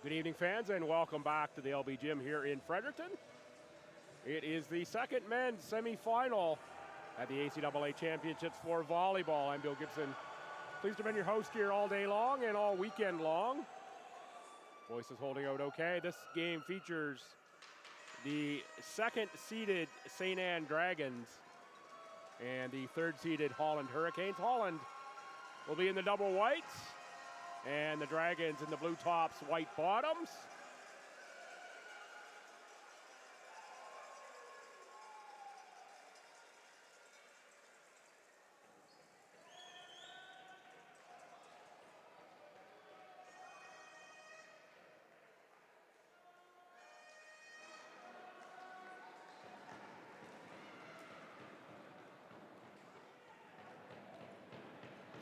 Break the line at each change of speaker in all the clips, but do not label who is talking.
Good evening, fans, and welcome back to the LB Gym here in Fredericton. It is the second men's semifinal at the ACAA Championships for volleyball. I'm Bill Gibson, pleased to have been your host here all day long and all weekend long. Voice is holding out okay. This game features the second-seeded St. Anne Dragons and the third-seeded Holland Hurricanes. Holland will be in the double whites, and the Dragons in the blue tops, white bottoms.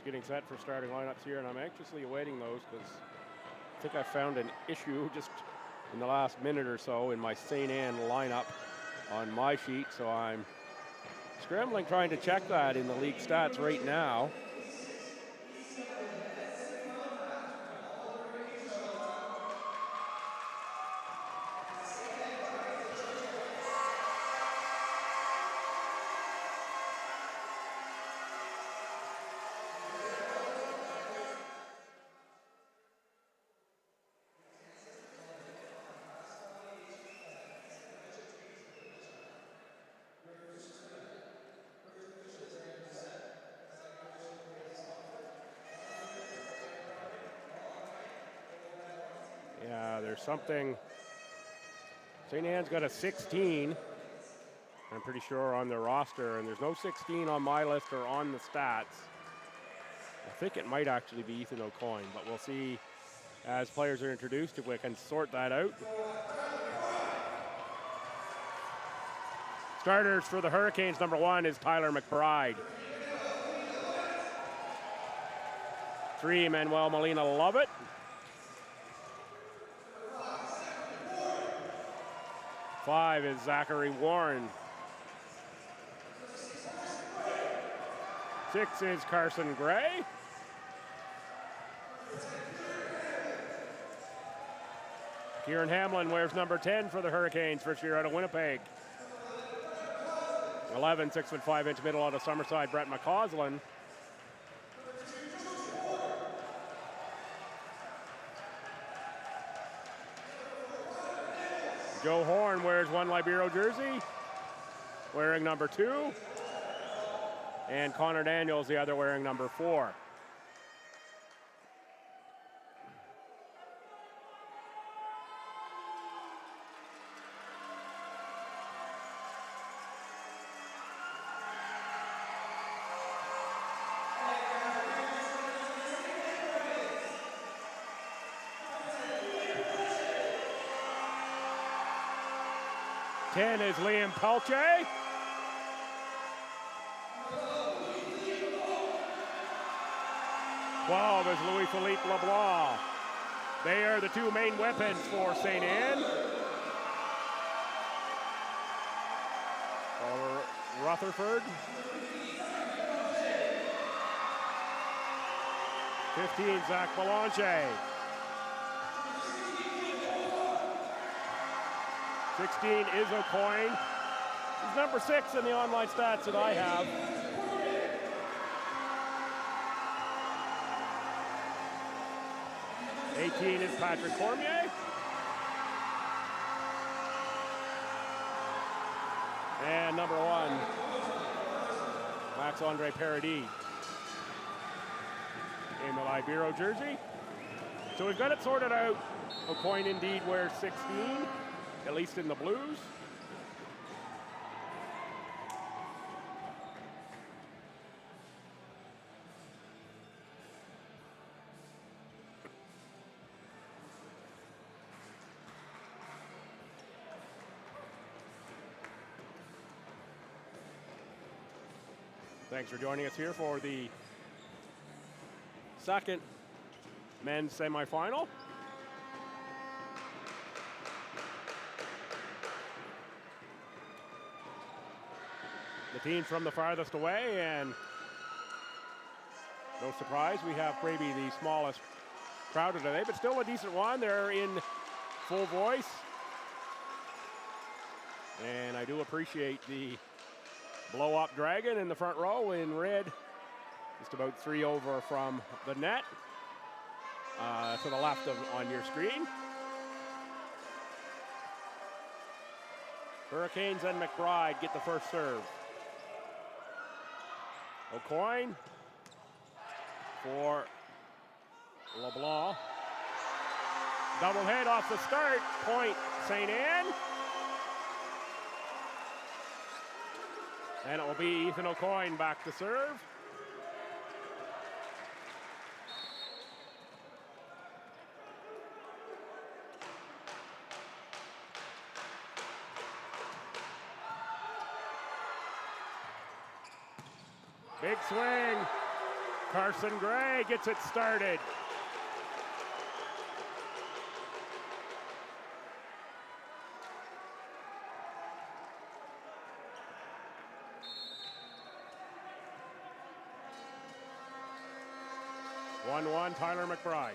Getting set for starting lineups here, and I'm anxiously awaiting those because I think I found an issue just in the last minute or so in my St. Anne lineup on my sheet, so I'm scrambling trying to check that in the league stats right now. Yeah, there's something. St. Anne's got a 16, I'm pretty sure, on their roster, and there's no 16 on my list or on the stats. I think it might actually be Ethan O'Coin, but we'll see as players are introduced if we can sort that out. Starters for the Hurricanes, number 1 is Tyler McBride. 3, Manuel Molina Lovett. 5 is Zachary Warren. 6 is Carson Gray. Kieran Hamlin wears number 10 for the Hurricanes, first year out of Winnipeg. 11, 6'5" middle out of Summerside, Brett McCausland. Joe Horn wears 1 Libero jersey, wearing number 2. And Connor Daniels, the other, wearing number 4. Ten is Liam Pelche. 12 is Louis-Philippe LeBlanc. They are the 2 main weapons for St. Anne. Oliver Rutherford. 15, Zach Belanche. 16 is O'Coin. He's number 6 in the online stats that I have. '18 is Patrick Cormier. And number 1, Max-Andre Paradis in the Libero jersey. So we've got it sorted out. O'Coin indeed wears 16. At least in the blues. Thanks for joining us here for the second men's semifinal. The team from the farthest away, and no surprise, we have maybe the smallest crowded today, but still a decent one. They're in full voice. And I do appreciate the blow-up dragon in the front row in red. Just about 3 over from the net to the left on your screen. Hurricanes and McBride get the first serve. O'Coin for LeBlanc. Double head off the start, point St. Anne. And it will be Ethan O'Coin back to serve. Big swing. Carson Gray gets it started. (1-1) Tyler McBride.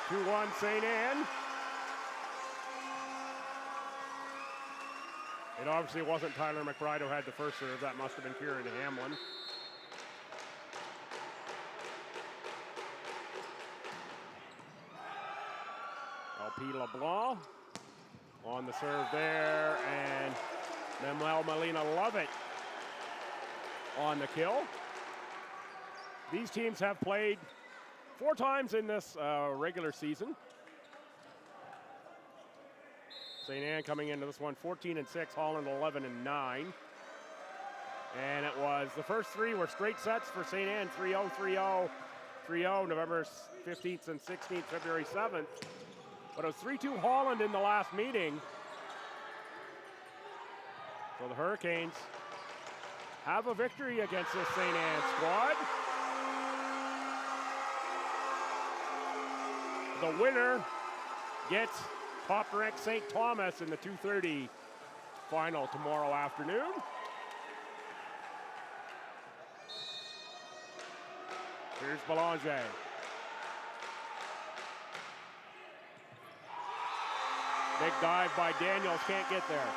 (2-1) St. Anne. It obviously wasn't Tyler McBride who had the first serve. That must have been Kieran Hamlin. LP LeBlanc on the serve there, and Manuel Molina Lovett on the kill. These teams have played 4 times in this regular season. St. Anne coming into this one 14-6, Holland 11-9. And it was, the first 3 were straight sets for St. Anne, 3-0, 3-0, 3-0, November 15th and 16th, February 7th. But it was 3-2 Holland in the last meeting. So the Hurricanes have a victory against this St. Anne squad. The winner gets top-ranked St. Thomas in the 2:30 final tomorrow afternoon. Here's Belanger. Big dive by Daniels, can't get there.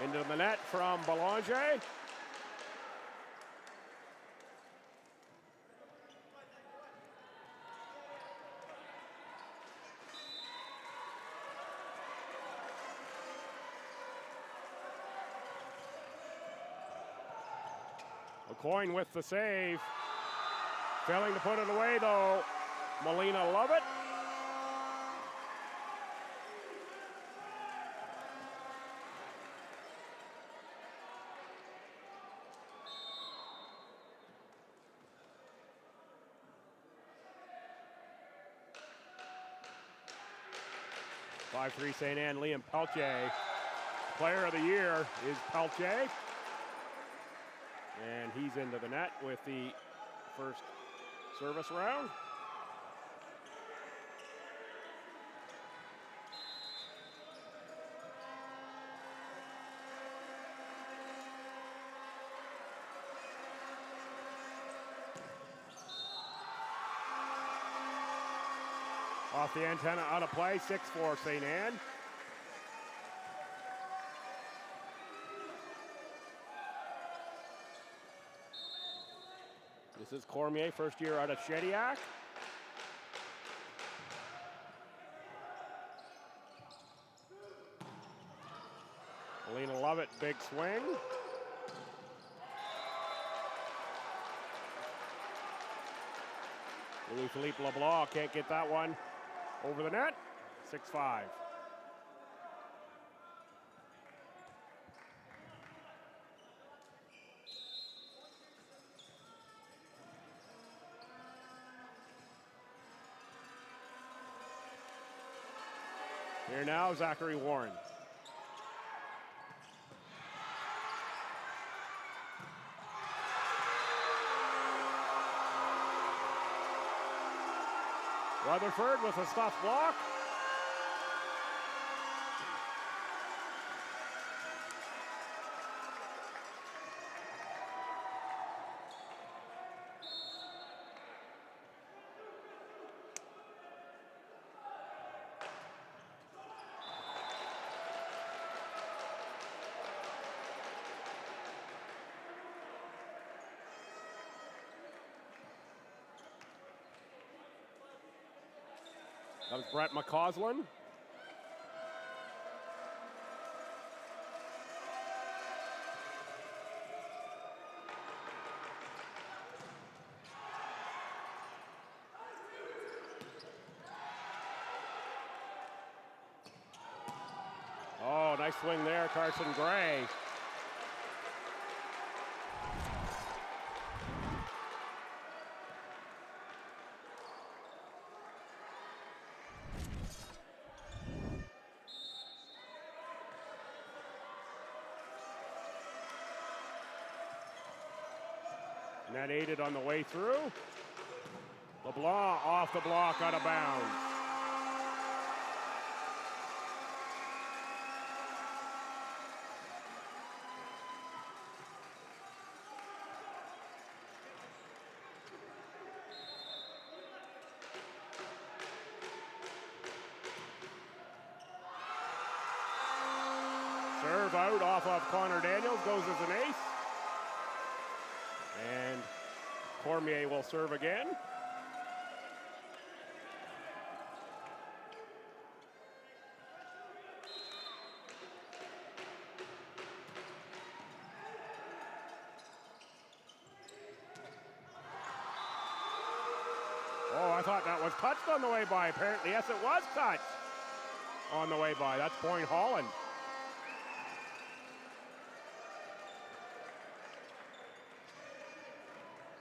Into the net from Belanger. O'Coin with the save. Failing to put it away though, Molina Lovett. (5-3) St. Anne, Liam Peltier. Player of the year is Peltier. And he's into the net with the first service round. Off the antenna, out of play, 6-4 St. Anne. This is Cormier, first year out of Shediac. Molina Lovett, big swing. Louis-Philippe LeBlanc can't get that one over the net, 6-5. Here now, Zachary Warren. Rutherford with a stuff block. That was Brett McCausland. Oh, nice swing there, Carson Gray. Net aided on the way through. LeBlanc off the block, out of bounds. Serve out off of Connor Daniels, goes as an ace. And Cormier will serve again. Oh, I thought that was touched on the way by. Apparently, yes, it was touched on the way by. That's point Holland.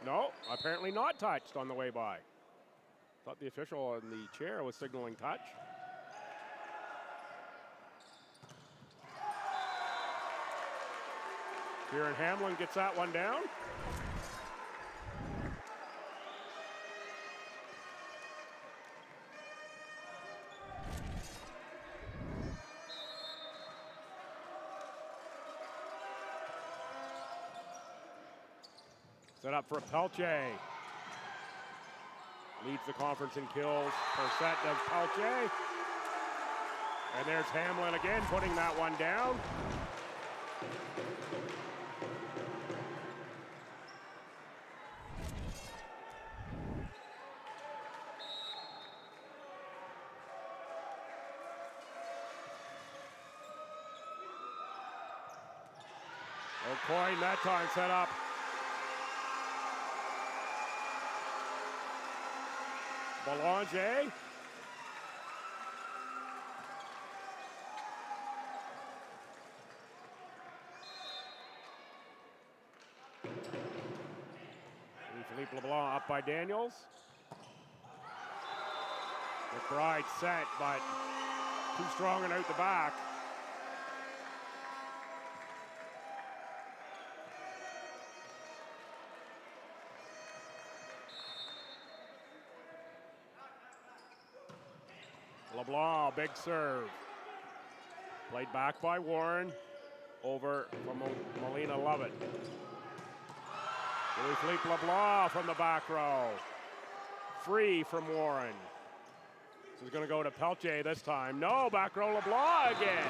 No, apparently not touched on the way by. Thought the official in the chair was signaling touch. Kieran Hamlin gets that one down. Set up for Pelche. Leads the conference in kills per set, does Pelche. And there's Hamlin again, putting that one down. O'Coin that time set up. Belanger. Philippe LeBlanc up by Daniels. McBride set, but too strong and out the back. LeBlanc, big serve. Played back by Warren. Over from Molina Lovett. Philippe LeBlanc from the back row. Free from Warren. This is going to go to Pelche this time. No, back row LeBlanc again.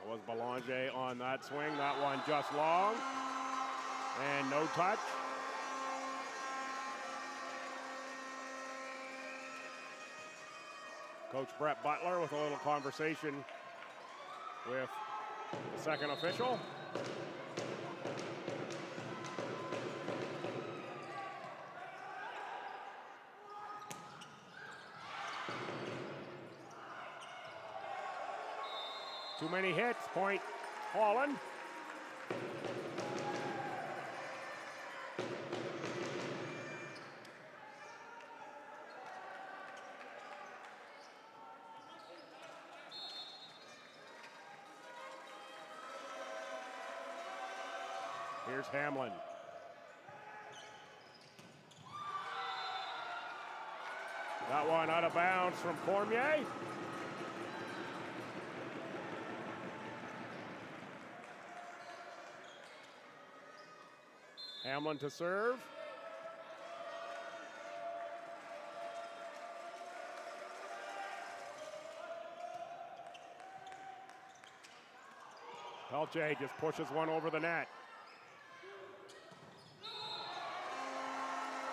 Was Belanger on that swing. That one just long. And no touch. Coach Brett Butler with a little conversation with the second official. many hits. Point Holland. Here's Hamlin. That one out of bounds from Cormier. Hamlin to serve. Pelche just pushes one over the net.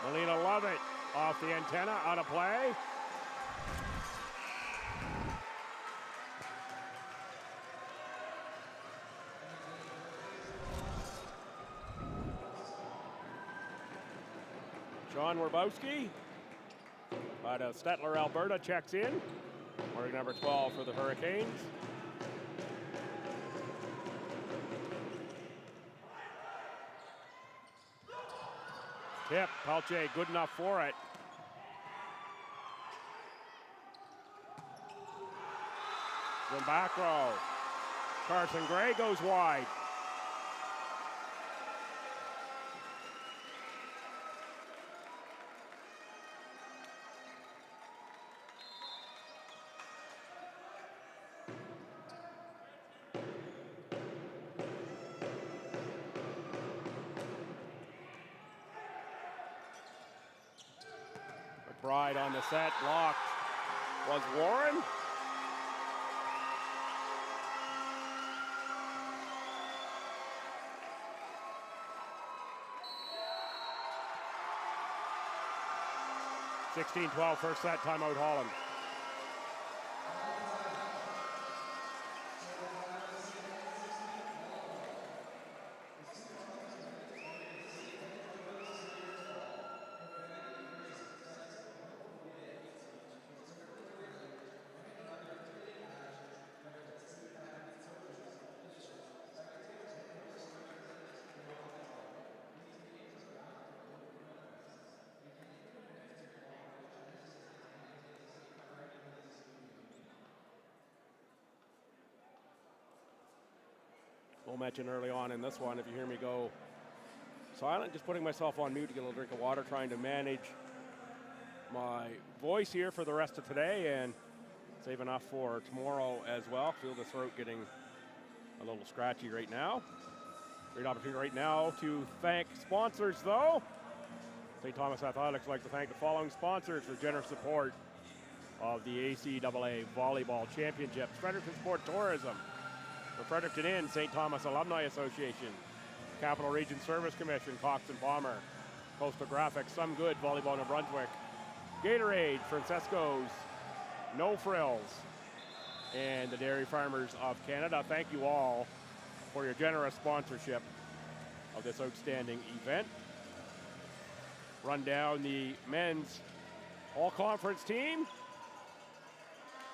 Melina Lovett off the antenna, out of play. Sean Werbowski out of Stettler, Alberta, checks in. Wearing number 12 for the Hurricanes. Tip, Pelche, good enough for it. From back row. Carson Gray goes wide. McBride on the set, blocked was Warren. (16-12) first set, timeout Holland. We'll mention early on in this one, if you hear me go silent, just putting myself on mute to get a little drink of water, trying to manage my voice here for the rest of today and save enough for tomorrow as well. Feel the throat getting a little scratchy right now. Great opportunity right now to thank sponsors though. St. Thomas Athletics would like to thank the following sponsors for generous support of the ACAA Volleyball Championships. Fredericton Sport Tourism, the Fredericton Inn, St. Thomas Alumni Association, Capital Region Service Commission, Cox and Palmer, Coastal Graphics, Some Good, Volleyball New Brunswick, Gatorade, Francesco's, No Frills, and the Dairy Farmers of Canada. Thank you all for your generous sponsorship of this outstanding event. Run down the men's all-conference team.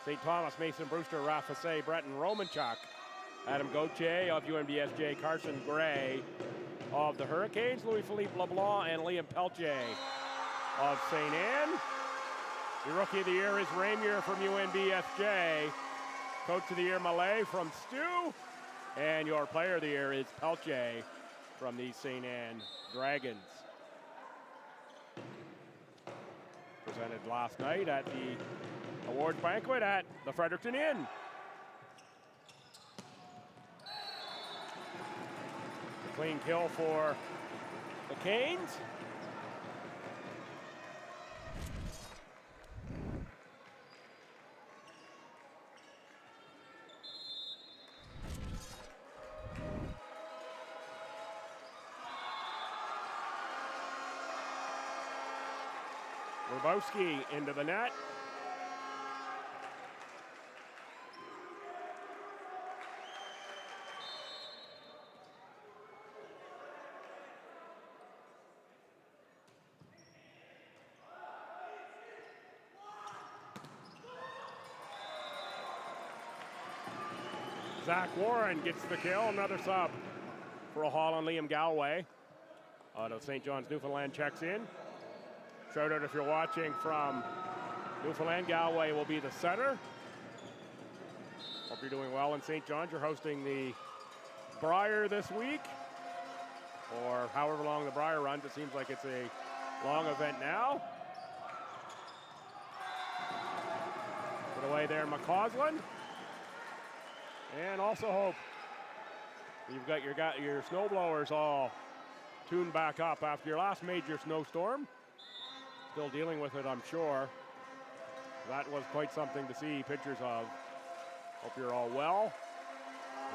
St. Thomas, Mason Brewster, Rafa Say, Breton Romanchuk, Adam Gauthier of UNBSJ, Carson Gray of the Hurricanes, Louis-Philippe LeBlanc, and Liam Pelche of St. Anne. Your Rookie of the Year is Ramier from UNBSJ. Coach of the Year, Malay from Stu. And your Player of the Year is Pelche from the St. Anne Dragons. Presented last night at the awards banquet at the Fredericton Inn. Clean kill for the Canes. Werbowski into the net. Zach Warren gets the kill, another sub for a Holland. Liam Galway out of St. John's, Newfoundland checks in. Shout out if you're watching from Newfoundland. Galway will be the center. Hope you're doing well in St. John's. You're hosting the Brier this week, or however long the Brier runs. It seems like it's a long event now. Put away there, McCausland. And also hope you've got your snow blowers all tuned back up after your last major snowstorm. Still dealing with it, I'm sure. That was quite something to see pictures of. Hope you're all well.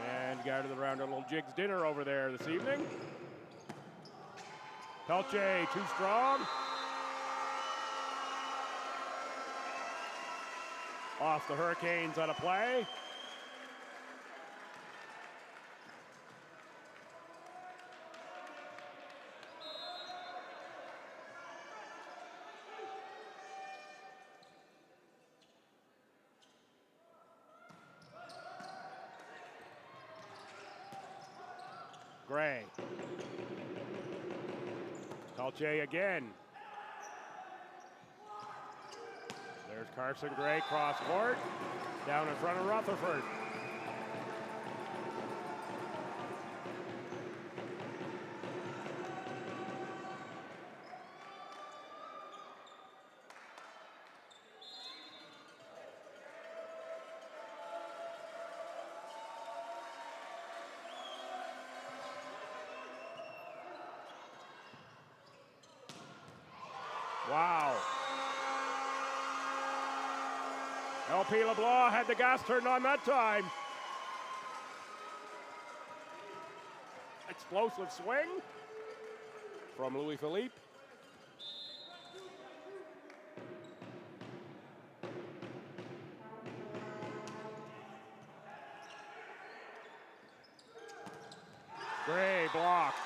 And gathered around a little Jigs dinner over there this evening. Pelche too strong. Off the Hurricanes out of play. Gray. Pelche again. There's Carson Gray, cross court, down in front of Rutherford. Wow. LP LeBlanc had the gas turned on that time. Explosive swing from Louis Philippe. Gray blocked.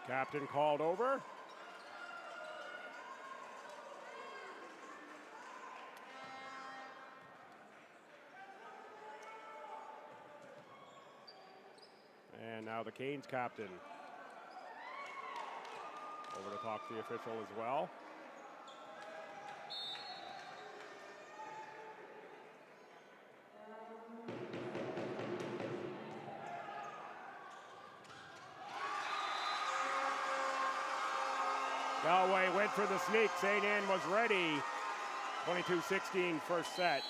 Captain called over. And now the Canes captain over to talk to the official as well. Galway went for the sneak. St. Anne was ready. 22-16 first set.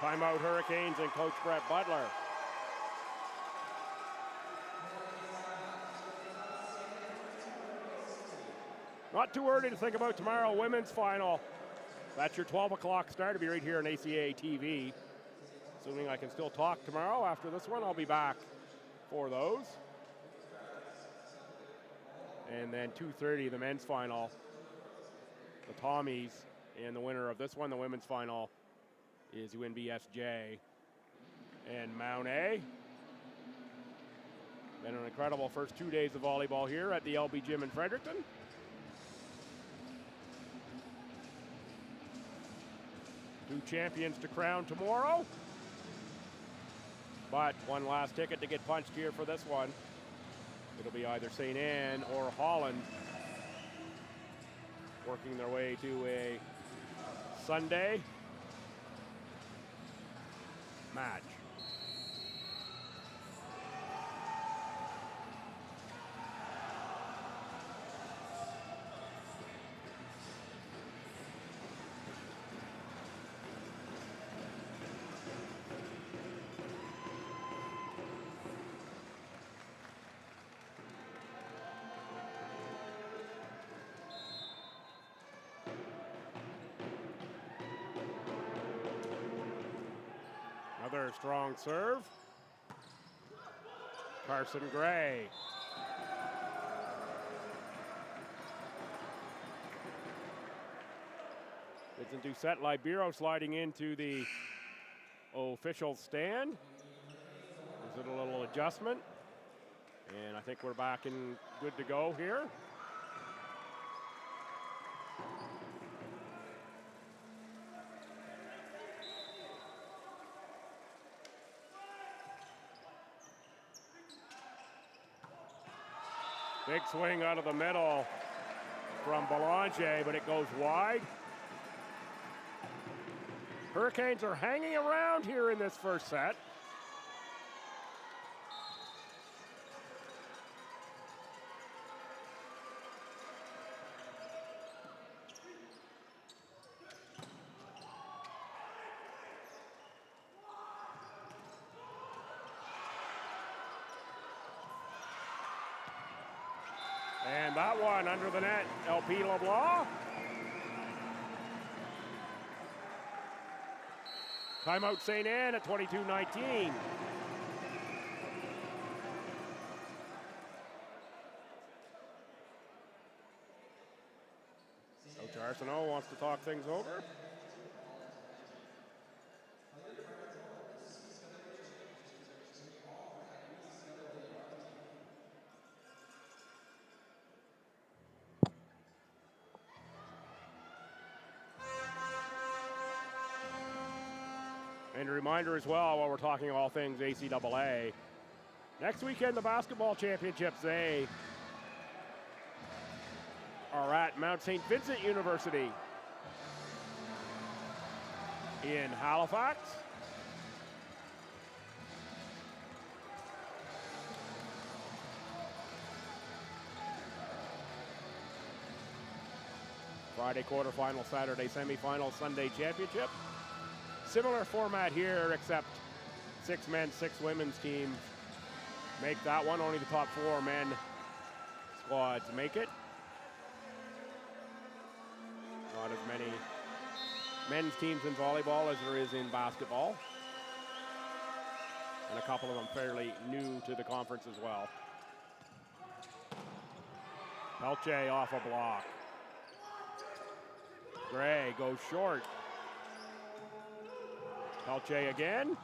Timeout Hurricanes and Coach Brett Butler. Not too early to think about tomorrow, women's final. That's your 12 o'clock start. It'll be right here on ACAA TV. Assuming I can still talk tomorrow after this one, I'll be back for those. And then 2:30, the men's final. The Tommies, and the winner of this one, the women's final, is UNBSJ and Mount A. Been an incredible first 2 days of volleyball here at the LB Gym in Fredericton. Two champions to crown tomorrow. But one last ticket to get punched here for this one. It'll be either St. Anne or Holland working their way to a Sunday match. Another strong serve. Carson Gray. Vincent Doucette Libero sliding into the official stand. There's a little adjustment. And I think we're back and good to go here. Big swing out of the middle from Belanger, but it goes wide. Hurricanes are hanging around here in this first set. And that one under the net, LP LeBlanc. Timeout St. Anne at 22-19. Coach Arsenault wants to talk things over. And a reminder as well, while we're talking all things ACAA, next weekend the basketball championships, they are at Mount St. Vincent University in Halifax. Friday quarterfinal, Saturday semifinal, Sunday championship. Similar format here, except 6 men's, 6 women's teams make that one. Only the top 4 men squads make it. Not as many men's teams in volleyball as there is in basketball. And a couple of them fairly new to the conference as well. Pelche off a block. Gray goes short. Pelche again.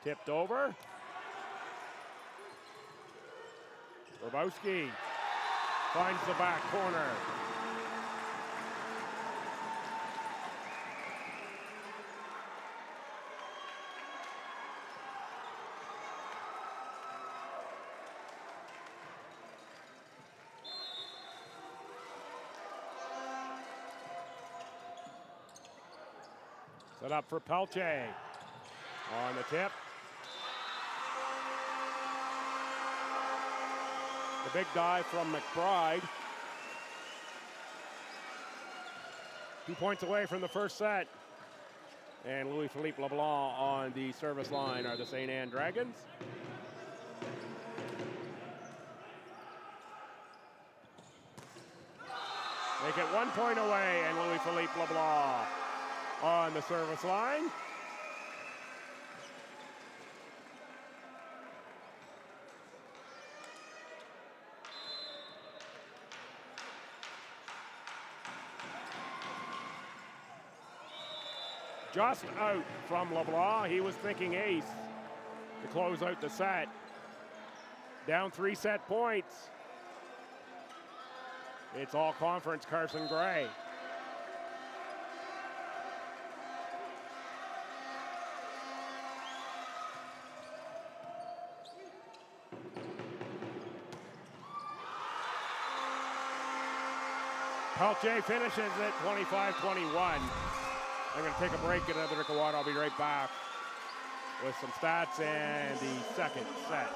Tipped over. Grabowski finds the back corner. Set up for Pelche. On the tip. The big dive from McBride. 2 points away from the first set. And Louis-Philippe LeBlanc on the service line are the St. Anne Dragons. Make it 1 point away, and Louis-Philippe LeBlanc on the service line. Just out from LeBlanc. He was thinking ace to close out the set. Down 3 set points. It's all conference Carson Gray. Pelche finishes at 25-21. I'm going to take a break, get another drink of water. I'll be right back with some stats and the second set.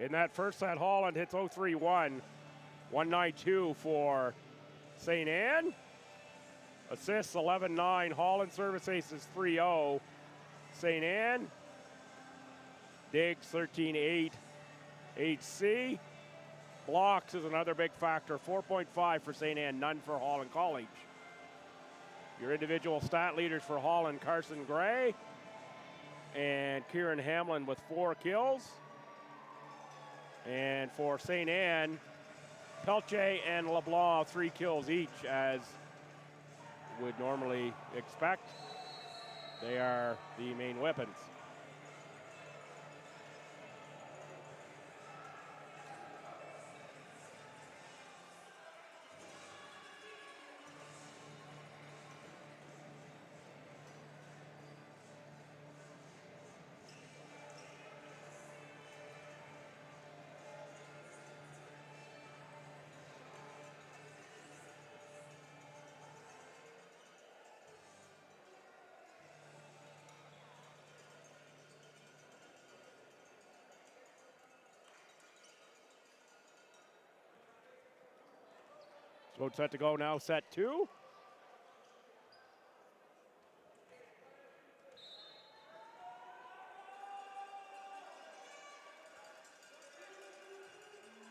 In that first set, Holland hits 0-3-1, 1-9-2 for St. Anne. Assists 11-9. Holland service aces 3-0. St. Anne. Digs 13-8. HC. Blocks is another big factor. 4.5 for St. Anne, none for Holland College. Your individual stat leaders for Holland, Carson Gray and Kieran Hamlin with 4 kills. And for St. Anne, Pelche and LeBlanc 3 kills each, as would normally expect. They are the main weapons. So it's set to go now, set 2.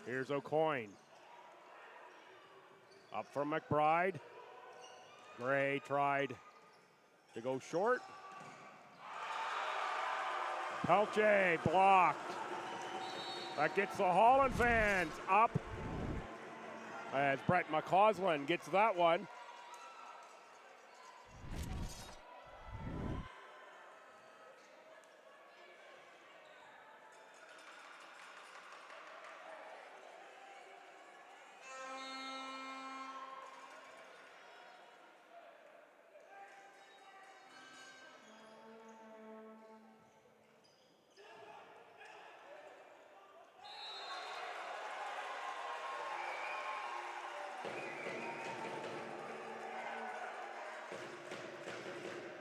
Here's O'Coin. Up from McBride. Gray tried to go short. Pelche blocked. That gets the Holland fans up, as Brett McCausland gets that one.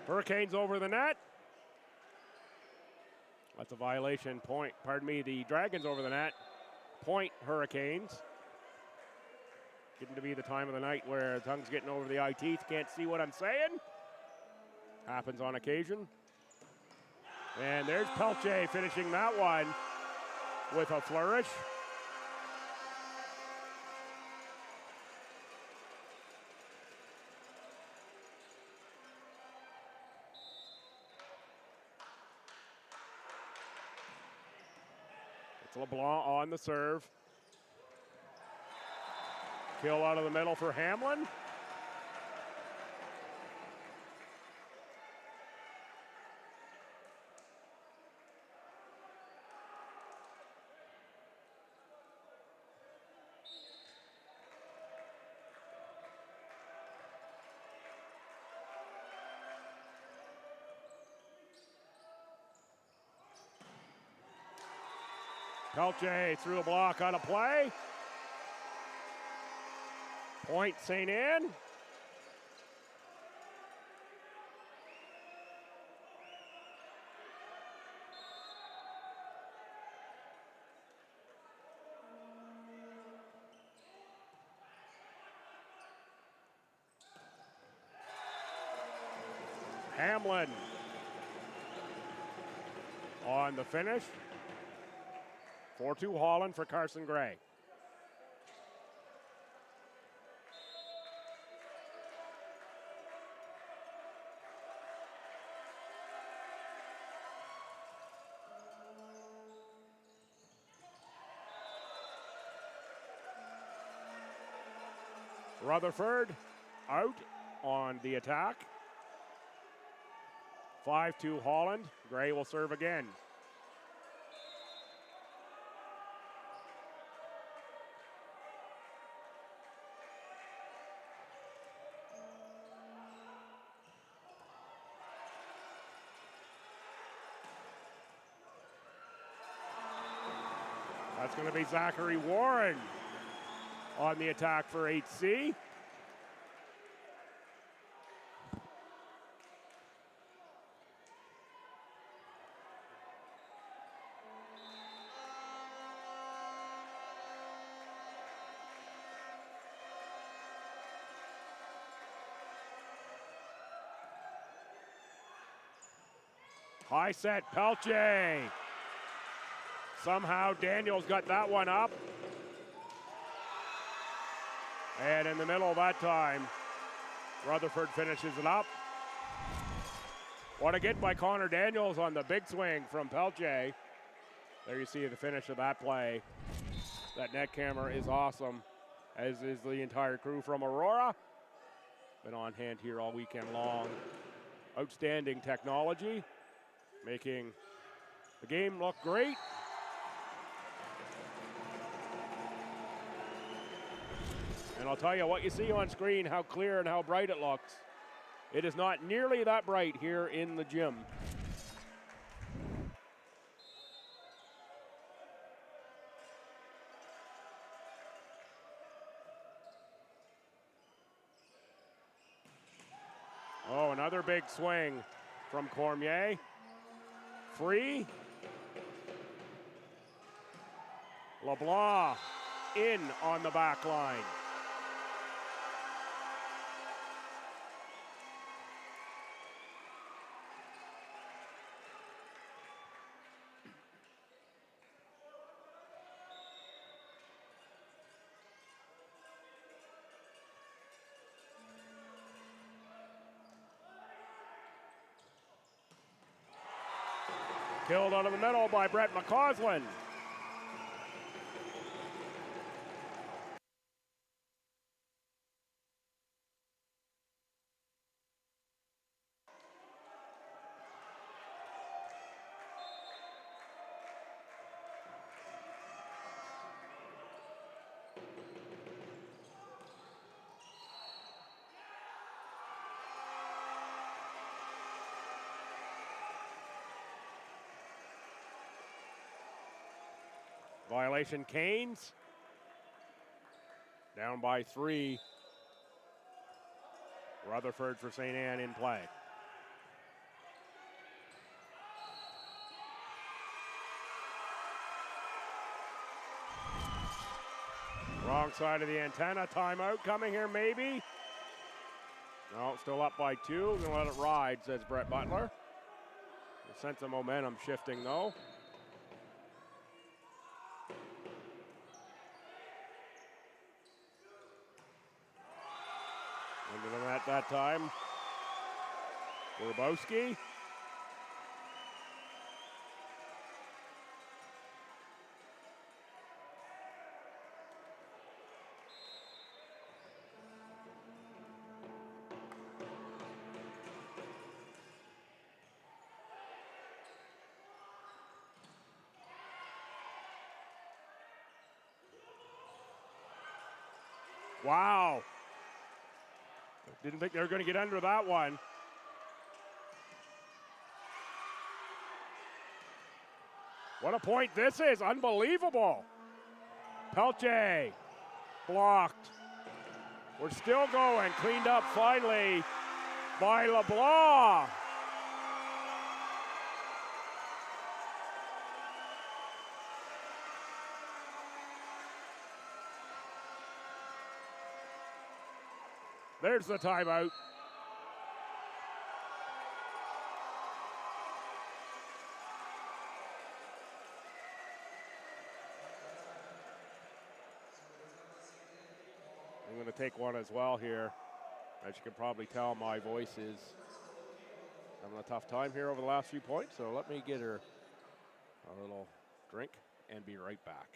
Hurricanes over the net. That's a violation. Point, pardon me, the Dragons over the net. Point Hurricanes. Getting to be the time of the night where tongue's getting over the eye teeth. Can't see what I'm saying. Happens on occasion. And there's Pelche finishing that one with a flourish. LeBlanc on the serve. Kill out of the middle for Hamlin. Pelche through the block on a play. Point St. Anne. Hamlin on the finish. 4-2 Holland for Carson Gray. Rutherford out on the attack. 5-2 Holland. Gray will serve again. That's going to be Zachary Warren on the attack for HC. High set, Pelche. Somehow Daniels got that one up. And in the middle that time, Rutherford finishes it up. What a get by Connor Daniels on the big swing from Pelche. There you see the finish of that play. That net camera is awesome, as is the entire crew from Aurora. Been on hand here all weekend long. Outstanding technology, making the game look great. And I'll tell you what you see on screen, how clear and how bright it looks. It is not nearly that bright here in the gym. Oh, another big swing from Cormier. Free. LeBlanc in on the back line. Killed out of the middle by Brett McCausland. Violation Canes. Down by 3. Rutherford for St. Anne in play. Wrong side of the antenna. Timeout coming here maybe. No, still up by 2. Gonna let it ride, says Brett Butler. A sense of momentum shifting though. Into the net that time. Grabowski. Wow. Didn't think they were going to get under that one. What a point this is. Unbelievable. Pelche blocked. We're still going. Cleaned up finally by LeBlanc. There's the timeout. I'm going to take one as well here. As you can probably tell, my voice is having a tough time here over the last few points, so let me get her a little drink and be right back.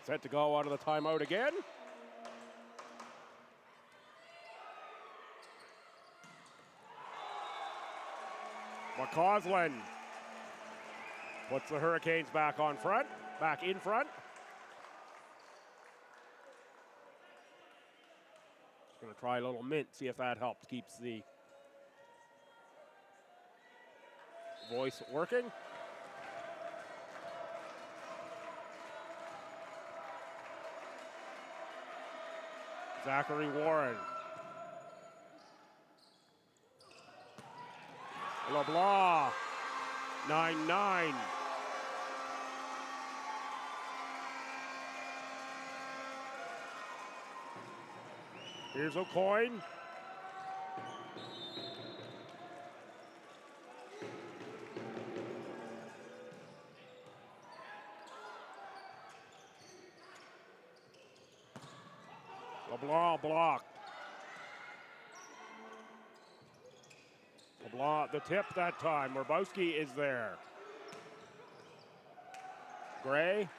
Set to go out of the timeout again. McCausland puts the Hurricanes back in front. Just gonna try a little mint, see if that helps, keeps the voice working. Zachary Warren. LeBlanc, 9-9. Here's O'Coin. LeBlanc blocked. LeBlanc, the tip that time. Werbowski is there. Gray,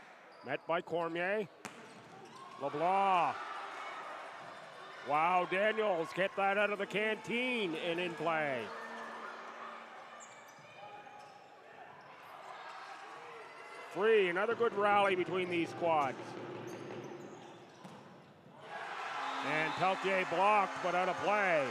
met by Cormier. LeBlanc. Wow, Daniels get that out of the canteen and in play. Free, another good rally between these squads. And Peltier blocked, but out of play.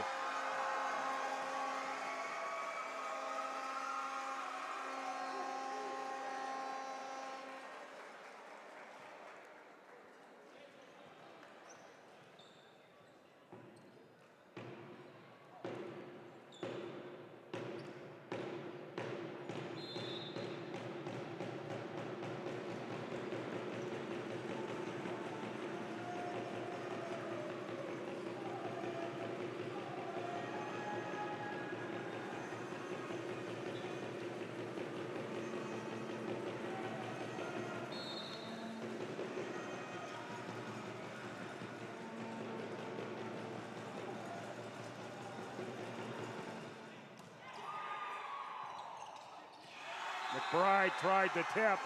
McBride tried the tip.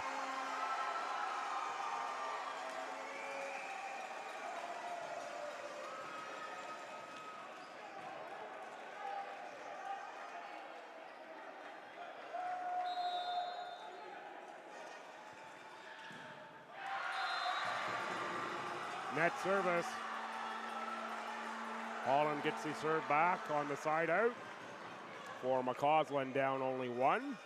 Net service. Holland gets the serve back on the side out for McCausland, down only one.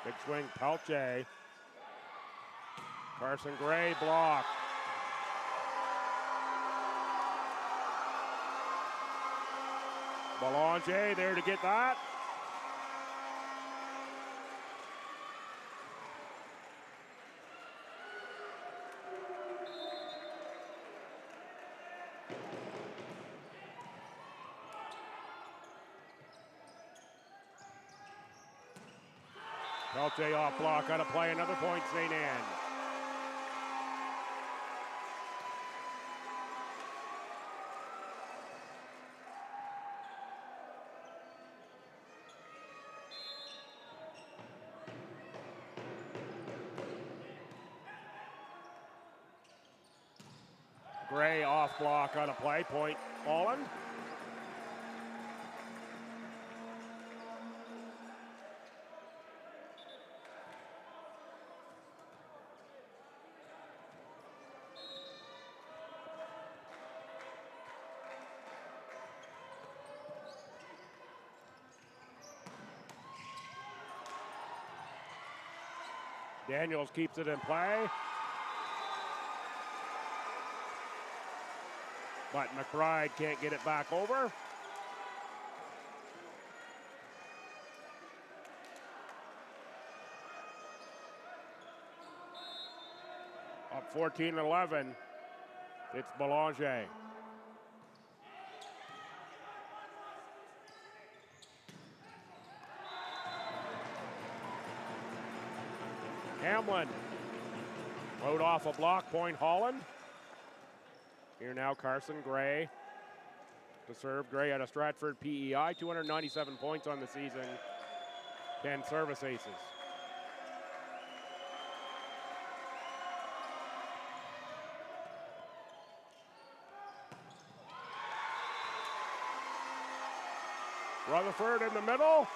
Big swing, Peltier. Carson Gray blocked. Belanger there to get that. Peltier off block, out to play, another point, St. Anne. Gray off block, out to play, point, Holland. Daniels keeps it in play. But McBride can't get it back over. Up 14-11. It's Belanger. Hamlin rode off a block, point Holland. Here now, Carson Gray to serve. Gray out of Stratford PEI, 297 points on the season, 10 service aces. Rutherford in the middle.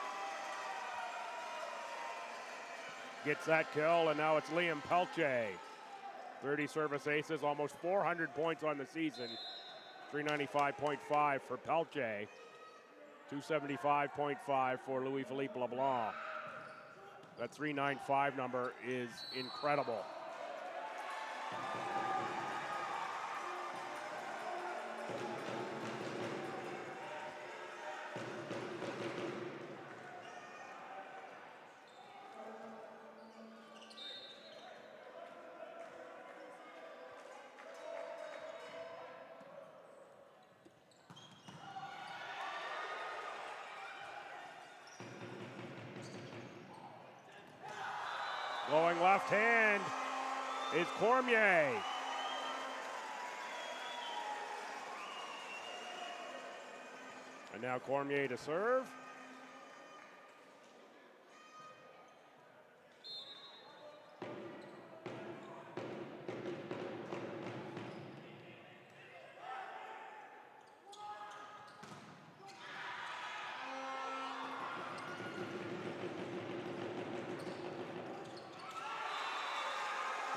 Gets that kill, and now it's Liam Pelche. 30 service aces, almost 400 points on the season. 395.5 for Pelche. 275.5 for Louis-Philippe LeBlanc. That 395 number is incredible. Going left hand is Cormier. And now Cormier to serve.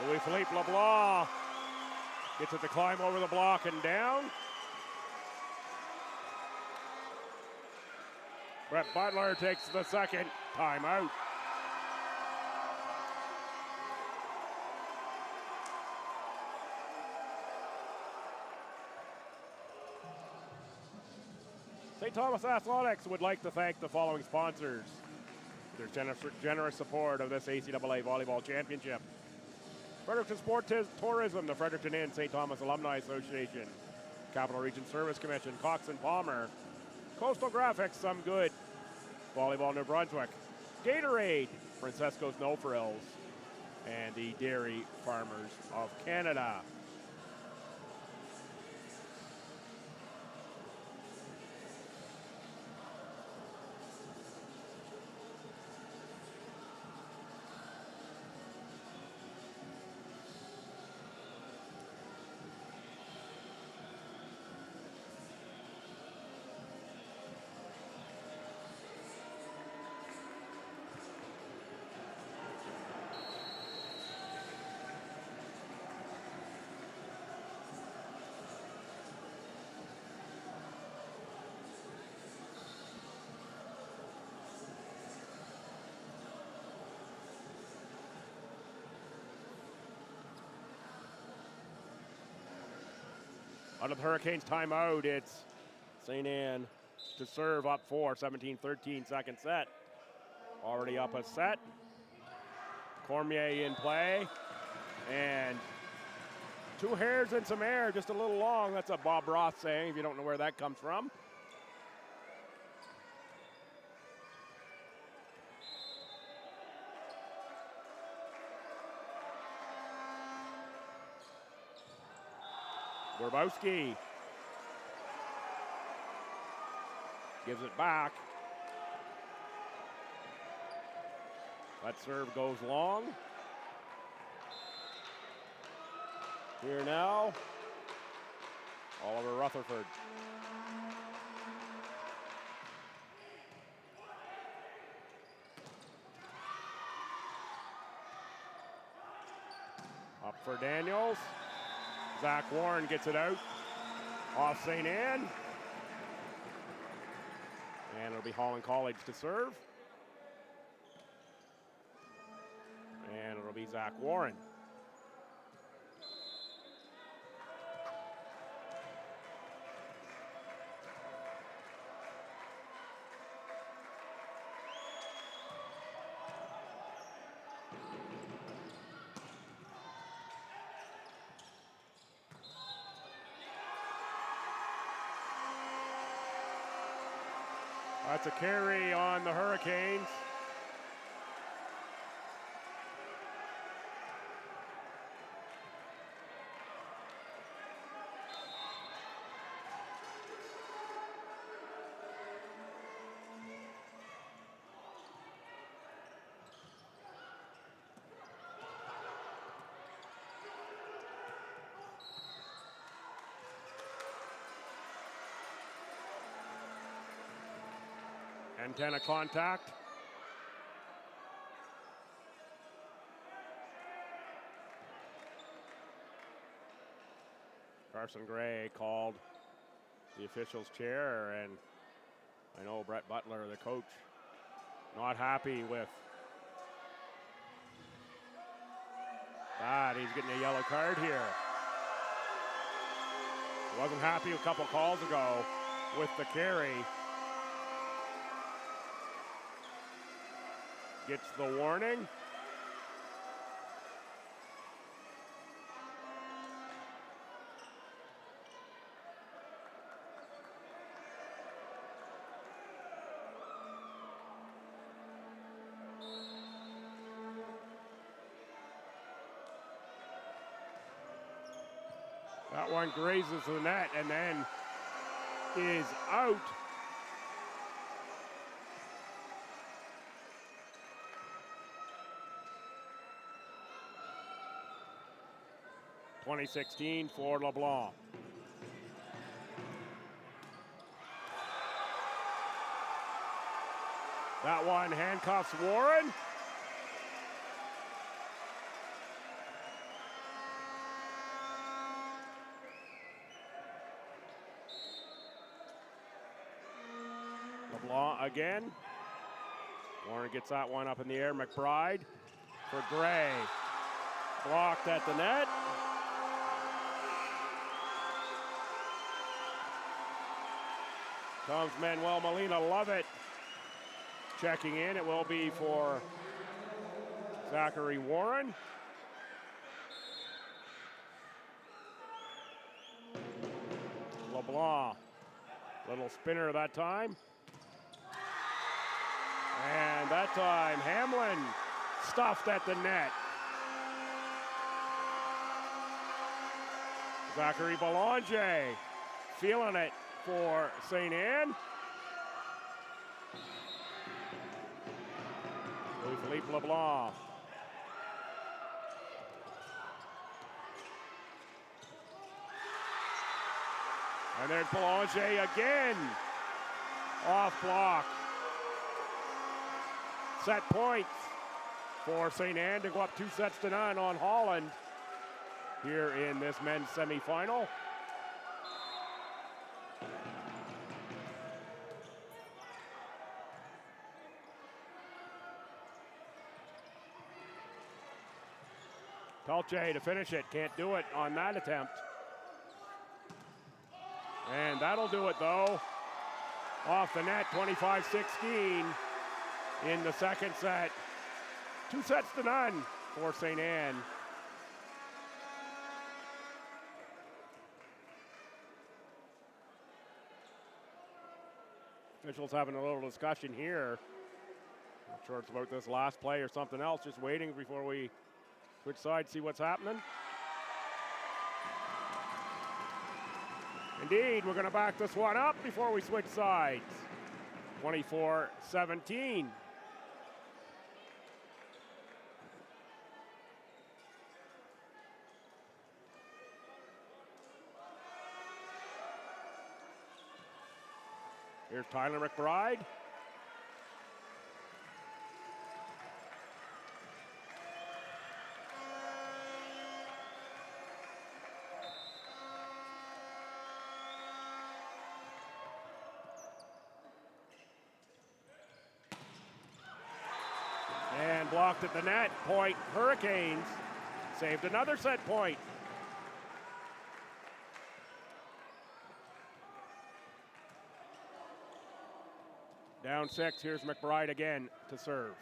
Louis-Philippe LeBlanc gets it to climb over the block and down. Brett Butler takes the second timeout. St. Thomas Athletics would like to thank the following sponsors for their generous support of this ACAA Volleyball Championship. Fredericton Sport Tourism, the Fredericton Inn, St. Thomas Alumni Association, Capital Region Service Commission, Cox and Palmer, Coastal Graphics, Some Good, Volleyball New Brunswick, Gatorade, Francesco's No Frills, and the Dairy Farmers of Canada. Out of the Hurricanes timeout, it's St. Anne to serve up 4, 17-13 second set. Already up a set. Cormier in play. And 2 hairs and some air, just a little long. That's a Bob Ross saying, if you don't know where that comes from. Gorbowski gives it back. That serve goes long. Here now, Oliver Rutherford. Up for Daniels. Zach Warren gets it out off St. Anne. And it'll be Holland College to serve. And it'll be Zach Warren. That's a carry on the Hurricanes. Antenna contact. Carson Gray called the official's chair, and I know Brett Butler, the coach, not happy with that. He's getting a yellow card here. Wasn't happy a couple calls ago with the carry. Gets the warning. That one grazes the net and then is out. .2016 for LeBlanc. That one handcuffs Warren. LeBlanc again. Warren gets that one up in the air. McBride for Gray. Blocked at the net. Comes Manuel Molina Lovett checking in. It will be for Zachary Warren. LeBlanc, little spinner that time. And that time, Hamlin stuffed at the net. Zachary Belanger feeling it for St. Anne. Louis-Philippe LeBlanc. And there's Belanger again. Off block. Set points for St. Anne to go up 2-0 on Holland here in this men's semifinal. Pelche to finish it, can't do it on that attempt. And that'll do it though. Off the net, 25-16 in the second set. 2-0 for St. Anne. Officials having a little discussion here. Not sure it's about this last play or something else, just waiting before we switch sides, see what's happening. Indeed, we're going to back this one up before we switch sides. 24-17. Here's Tyler McBride. And blocked at the net. Point Hurricanes. Saved another set point. Down 6, here's McBride again to serve.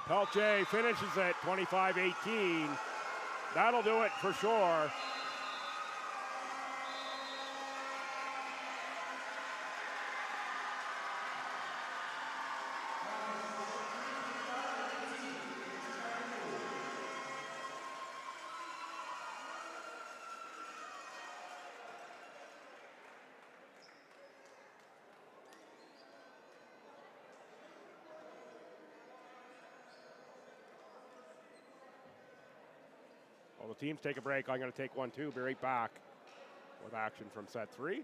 Pelche finishes it, 25-18. That'll do it for sure. While the teams take a break, I'm going to take one too. Be right back with action from set 3.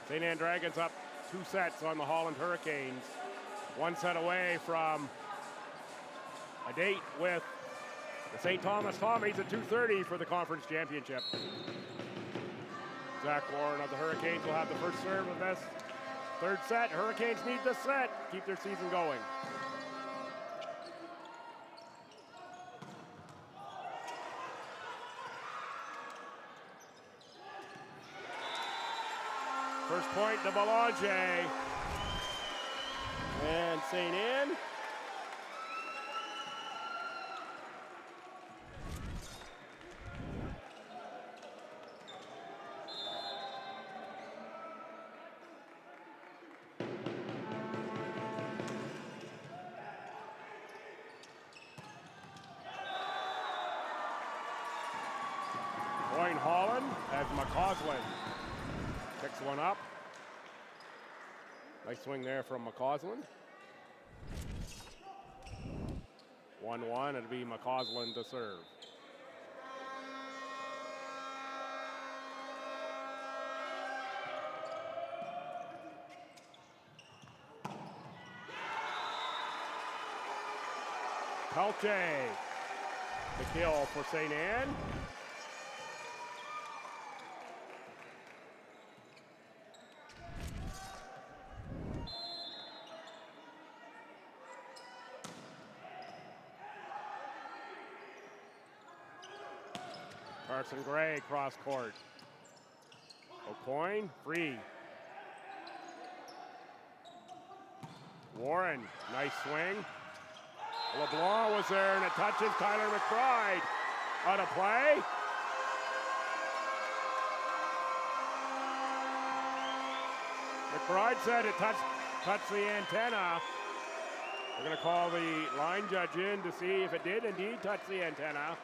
St. Anne Dragons up 2 sets on the Holland Hurricanes. 1 set away from a date with the St. Thomas Tommies at 2:30 for the conference championship. Zach Warren of the Hurricanes will have the first serve of this 3rd set. Hurricanes need this set to keep their season going. First point to Belanger. And St. Anne. Point Holland as McCausland picks one up. Nice swing there from McCausland. 1-1, it'll be McCausland to serve. Pelche, the kill for St. Anne. Carson Gray cross court. O'Coin free. Warren, nice swing. LeBlanc was there and it touches Tyler McBride. Out of play. McBride said it touched the antenna. We're going to call the line judge in to see if it did indeed touch the antenna.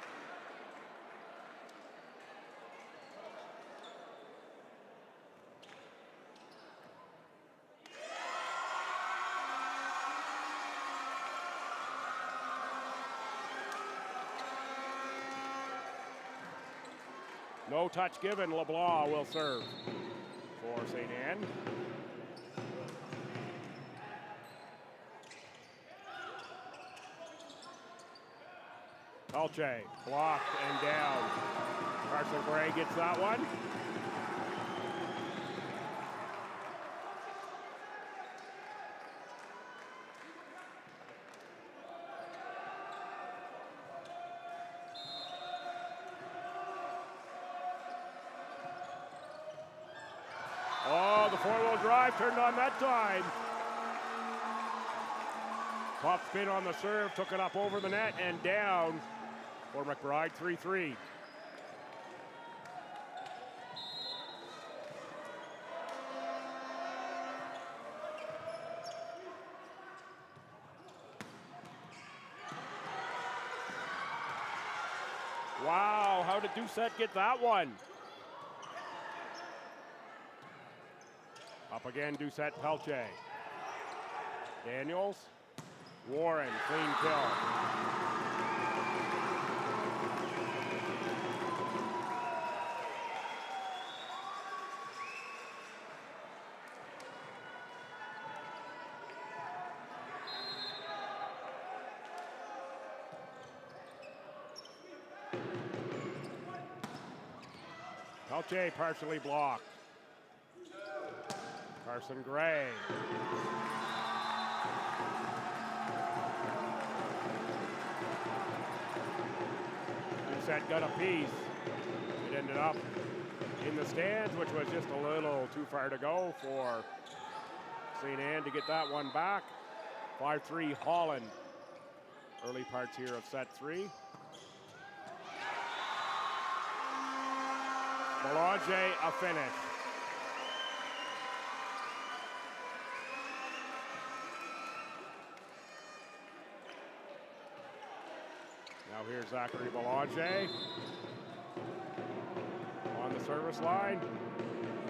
No touch given. LeBlanc will serve for St. Anne. Pelche blocked and down. Carson Gray gets that one. the four-wheel drive turned on that time. Top spin on the serve, took it up over the net and down for McBride, 3-3. Wow, how did Doucette get that one? Up again, Doucette, Pelche. Daniels, Warren, clean kill. Pelche partially blocked. Carson Gray. Doucette got a piece. It ended up in the stands, which was just a little too far to go for St. Anne to get that one back. 5-3 Holland. Early parts here of set 3. Belanger a finish. Now here's Zachary Belanger on the service line,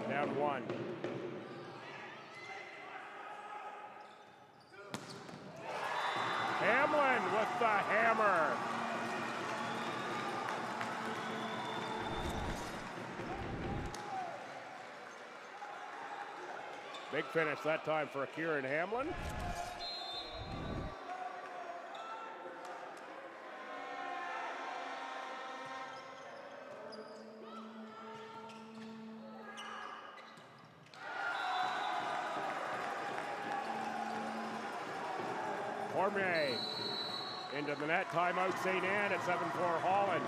down 1. Hamlin with the hammer. Big finish that time for Kieran Hamlin. Cormier into the net, timeout St. Anne at 7-4 Holland.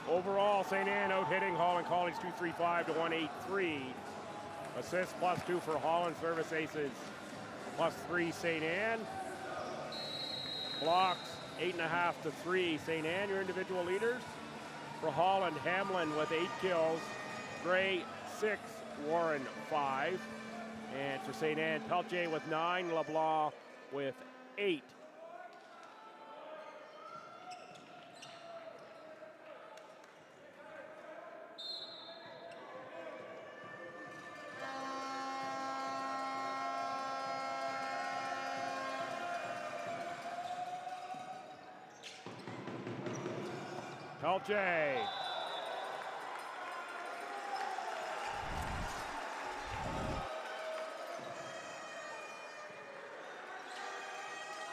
Overall, St. Anne out-hitting Holland College 235 to 183. Assists +2 for Holland, service aces +3 St. Anne. Blocks 8.5 to 3 St. Anne, your individual leaders. For Holland, Hamlin with 8 kills, Gray 6, Warren 5. And for St. Anne, Pelche with 9, LeBlanc with 8. Pelche.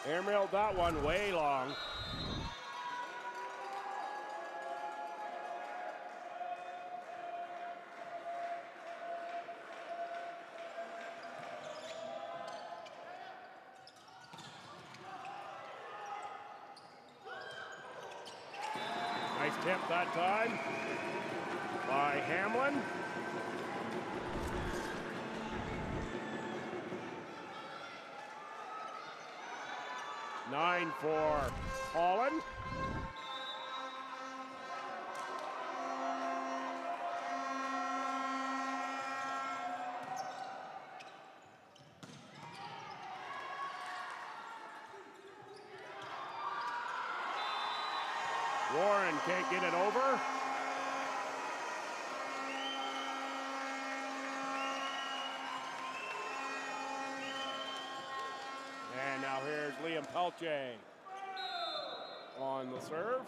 Airmailed that one way long. Nice tip that time by Hamlin. Nine for Holland. Warren can't get it over. Pelche on the serve.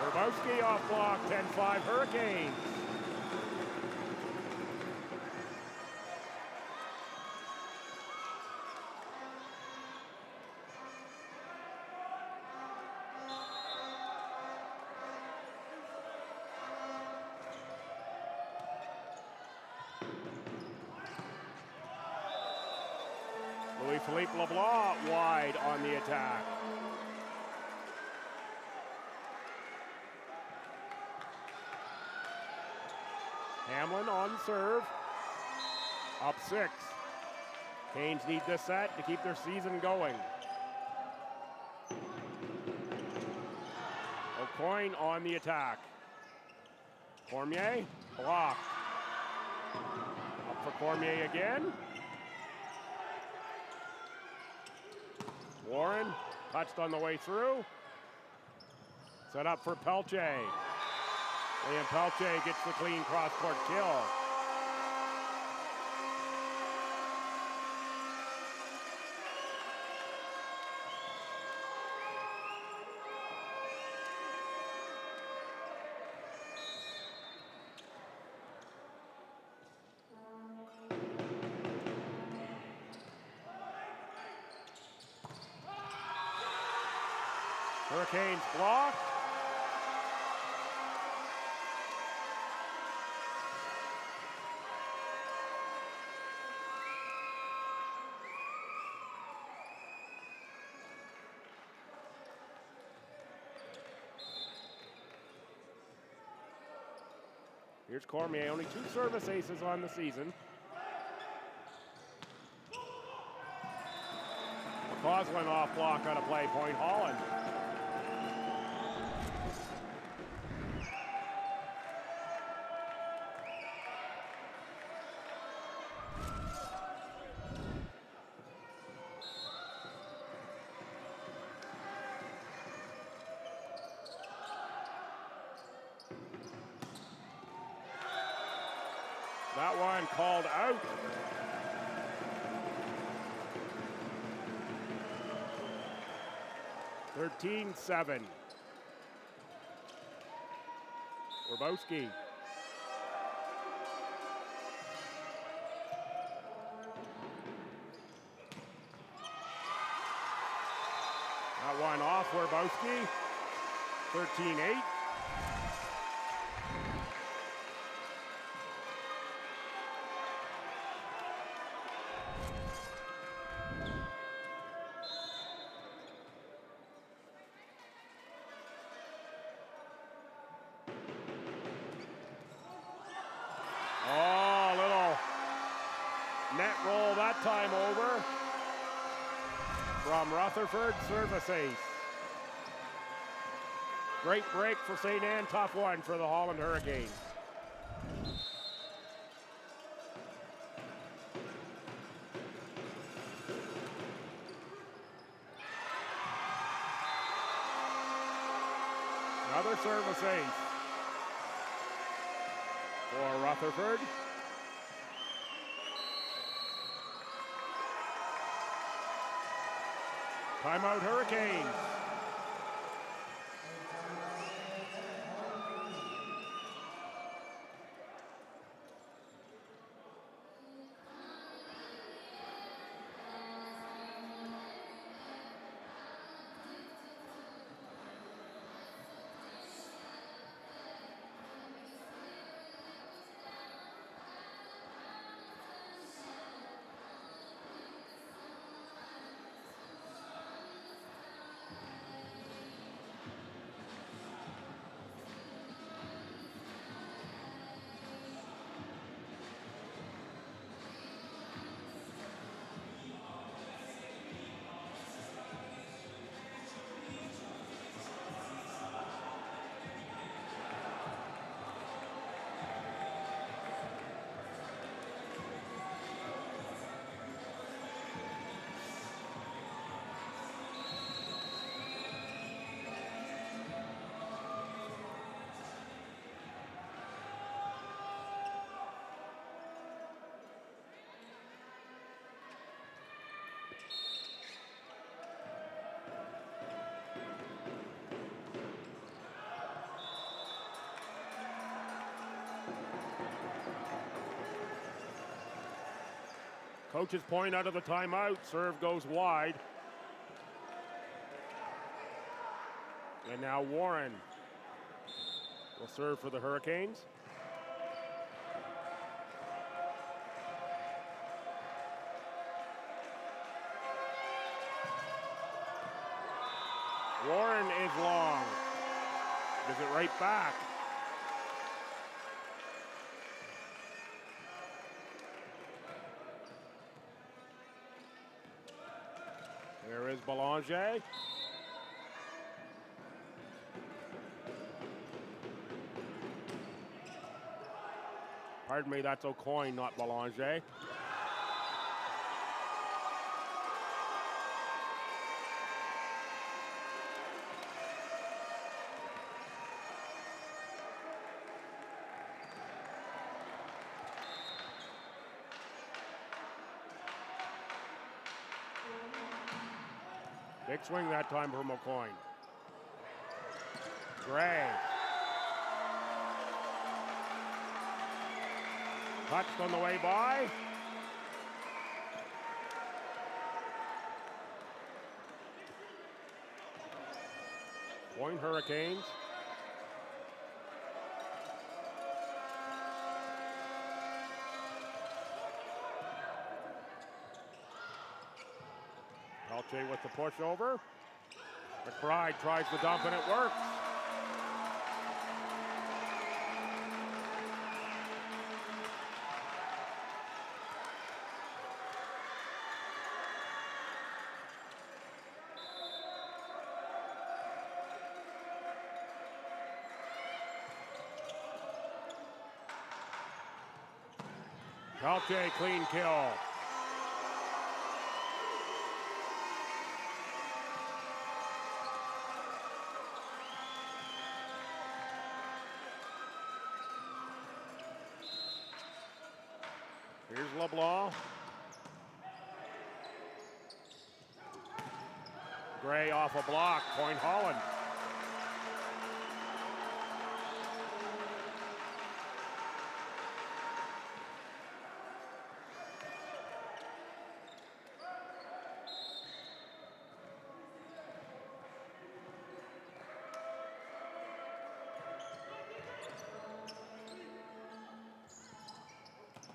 Grabowski off block, 10-5 Hurricanes. Louis-Philippe LeBlanc wide on the attack. Hamlin on serve. Up 6. Canes need this set to keep their season going. O'Coin on the attack. Cormier, blocked. Up for Cormier again. Warren touched on the way through. Set up for Pelche. Liam Pelche gets the clean cross-court kill. Hurricanes blocked. Here's Cormier, only 2 service aces on the season. McCausland off block on a play point, Holland. That one called out. (13-7). Grabowski. That one off Grabowski. 13-8. Net roll that time over from Rutherford, service ace. Great break for St. Anne, tough one for the Holland Hurricanes. Another service ace for Rutherford. Timeout Hurricanes. Coach's point out of the timeout. Serve goes wide. And now Warren will serve for the Hurricanes. Warren is long. Gives it right back. There is Belanger. Pardon me, that's O'Coin, not Belanger. Big swing that time from O'Coin. Gray. Touched on the way by. Point Hurricanes. Pelche with the pushover. McBride tries the dump and it works. Pelche, clean kill. Here's LeBlanc. Gray off a block, point Holland.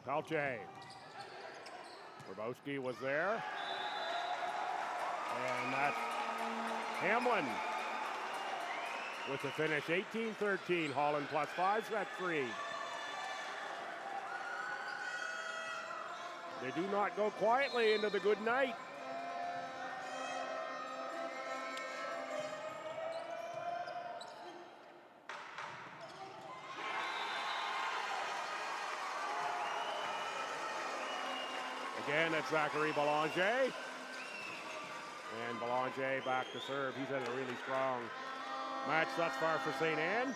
Pelche. Grabowski was there. And that's Hamlin with the finish. 18-13. Holland plus 5, set 3. They do not go quietly into the good night. Again, it's Zachary Belanger. And Belanger back to serve. He's had a really strong match thus far for St. Anne.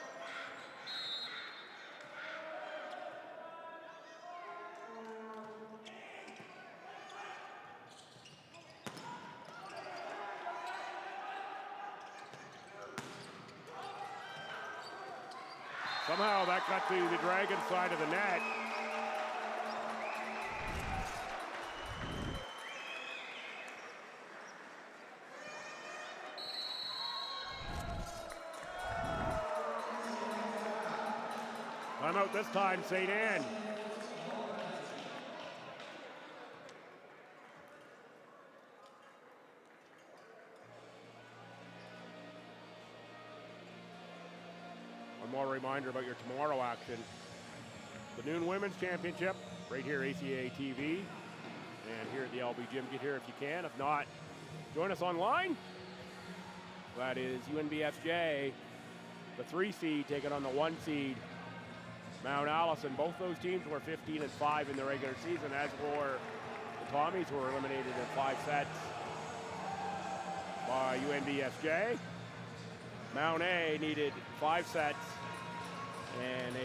Somehow that got to the Dragon side of the net. Timeout this time, St. Anne. One more reminder about your tomorrow action. The noon women's championship, right here, ACAA TV. And here at the LB Gym, get here if you can. If not, join us online. That is UNBFJ, the 3 seed, taking on the 1 seed. Mount Allison. Both those teams were 15-5 in the regular season, as were the Tommies, who were eliminated in 5 sets by UNBSJ. Mount A needed 5 sets and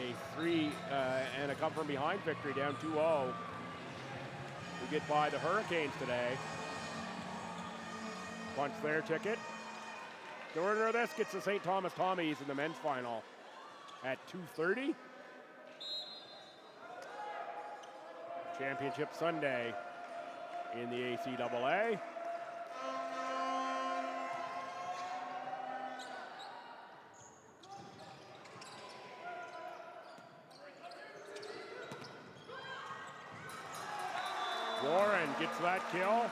a come from behind victory, down 2-0 to get by the Hurricanes today. Punch their ticket. The winner of this gets the St. Thomas Tommies in the men's final at 2:30. Championship Sunday in the ACAA. Warren gets that kill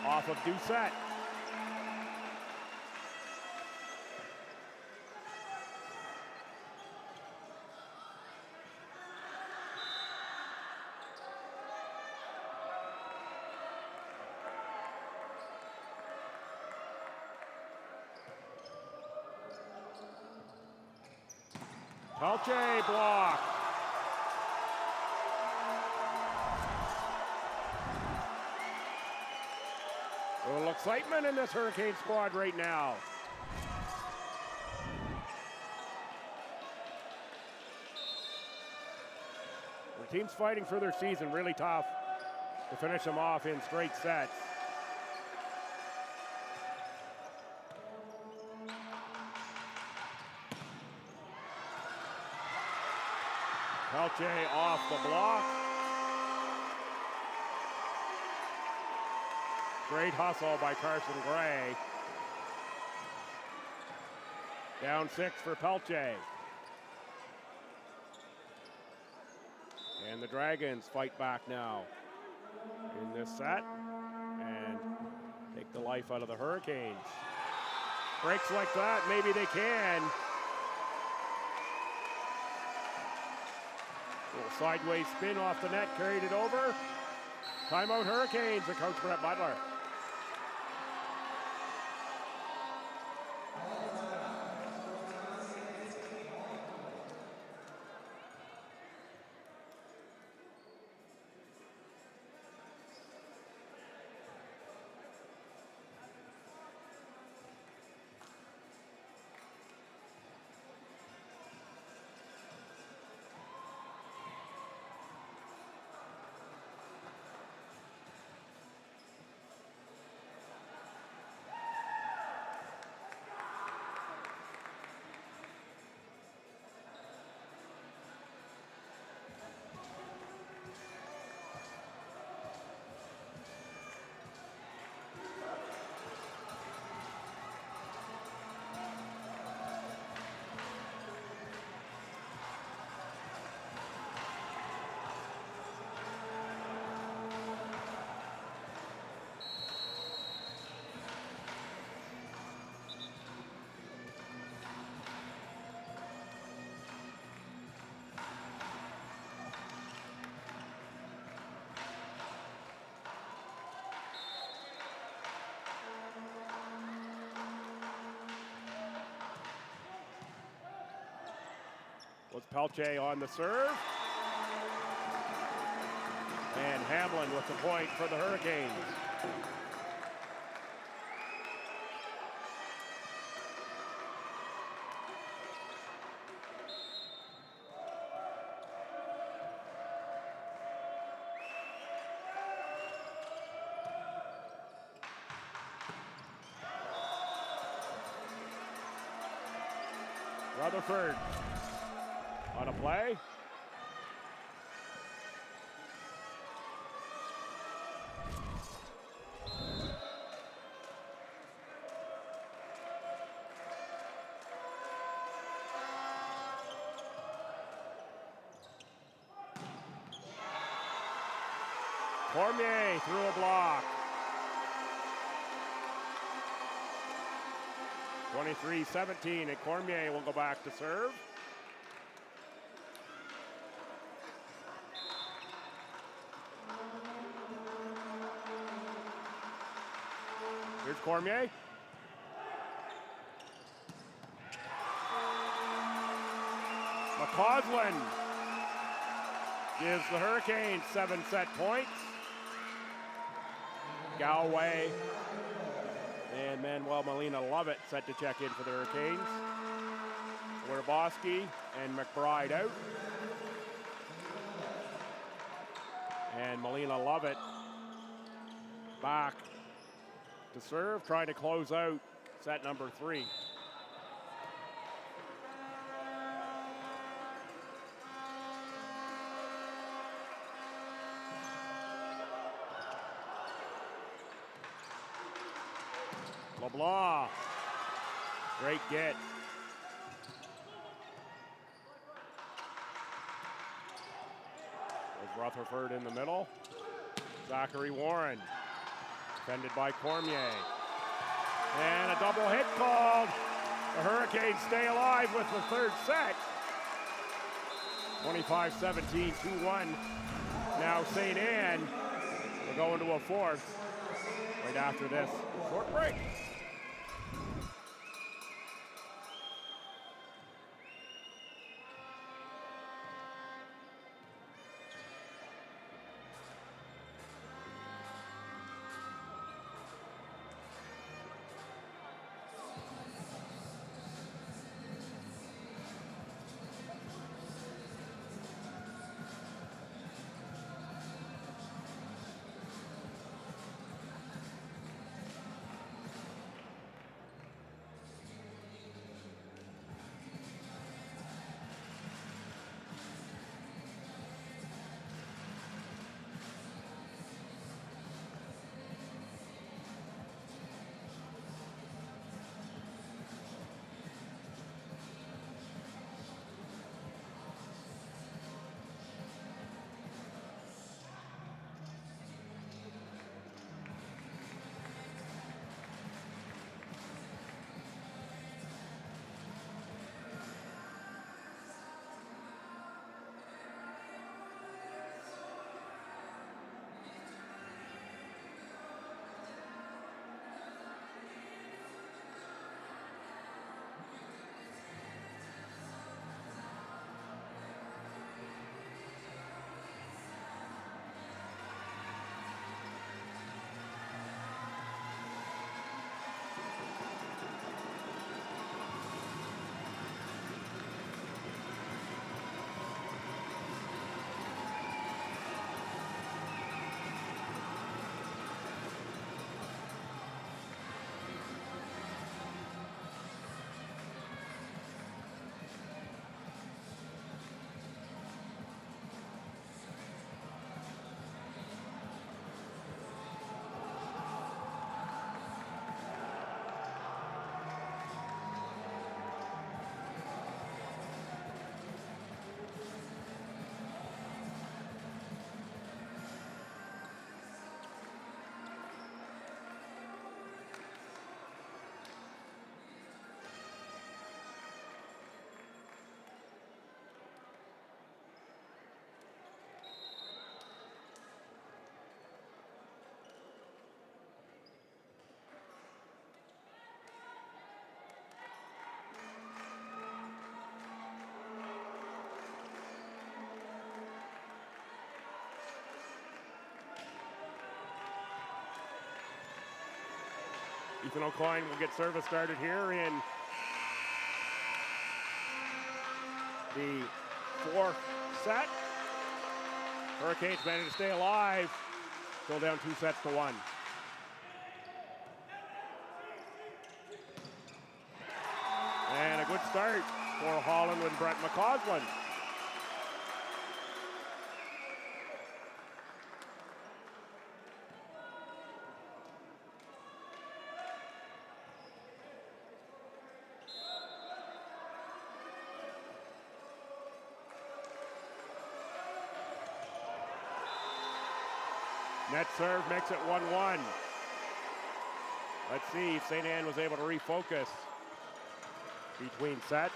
off of Doucette. Pelche block. A little excitement in this Hurricane squad right now. The team's fighting for their season, really tough to finish them off in straight sets. Pelche off the block. Great hustle by Carson Gray. Down 6 for Pelche. And the Dragons fight back now in this set and take the life out of the Hurricanes. Breaks like that, maybe they can. Little sideways spin off the net, carried it over. Timeout Hurricanes, and Coach Brett Butler. Was Pelche on the serve. And Hamlin with the point for the Hurricanes. Rutherford on a play. Cormier through a block. 23-17, and Cormier will go back to serve. Here's Cormier. McCausland gives the Hurricanes 7 set points. Galway and Manuel Molina Lovett set to check in for the Hurricanes. Werboski and McBride out. And Molina Lovett back to serve, trying to close out set number 3. LeBlanc. Great get. There's Rutherford in the middle. Zachary Warren. Defended by Cormier. And a double hit called. The Hurricanes stay alive with the third set. 25-17, 2-1. Now St. Anne will go into a fourth right after this short break. Ethan O'Coin will get service started here in the fourth set. Hurricanes managed to stay alive, still down 2-1. And a good start for Holland and Brett McCausland. Net serve makes it 1-1. Let's see if St. Anne was able to refocus between sets.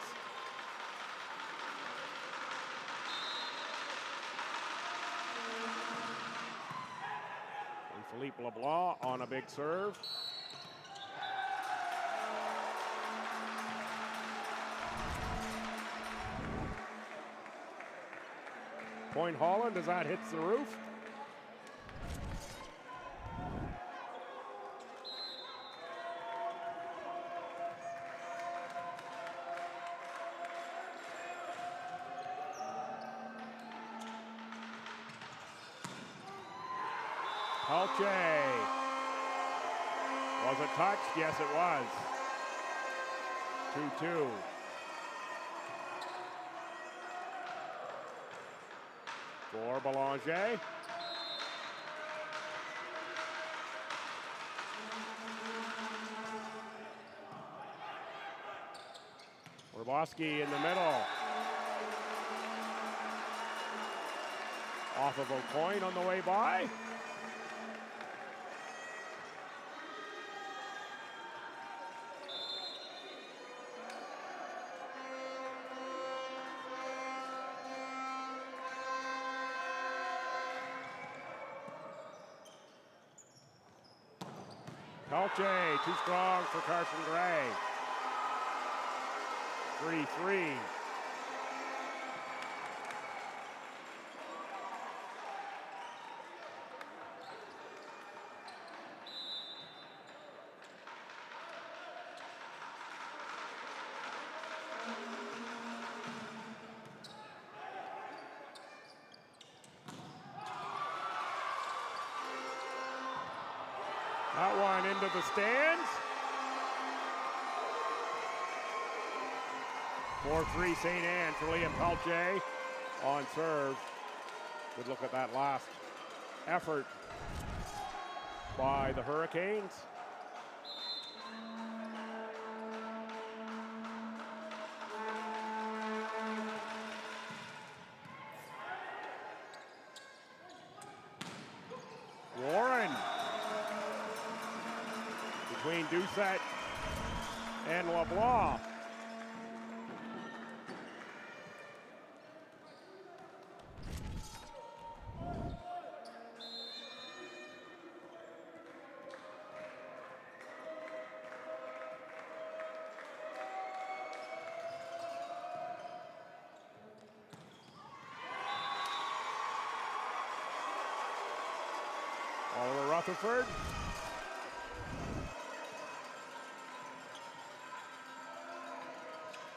And Philippe LeBlanc on a big serve. Point Holland as that hits the roof. Palche. Was it touched? Yes, it was. 2-2. For Belanger. Orlowski in the middle. Off of O'Coin on the way by. Pelche, too strong for Carson Gray. 3-3. That one into the stands. 4-3 St. Anne for Liam Pelche on serve. Good look at that last effort by the Hurricanes. Warren between Doucette and LeBlanc. Oliver Rutherford.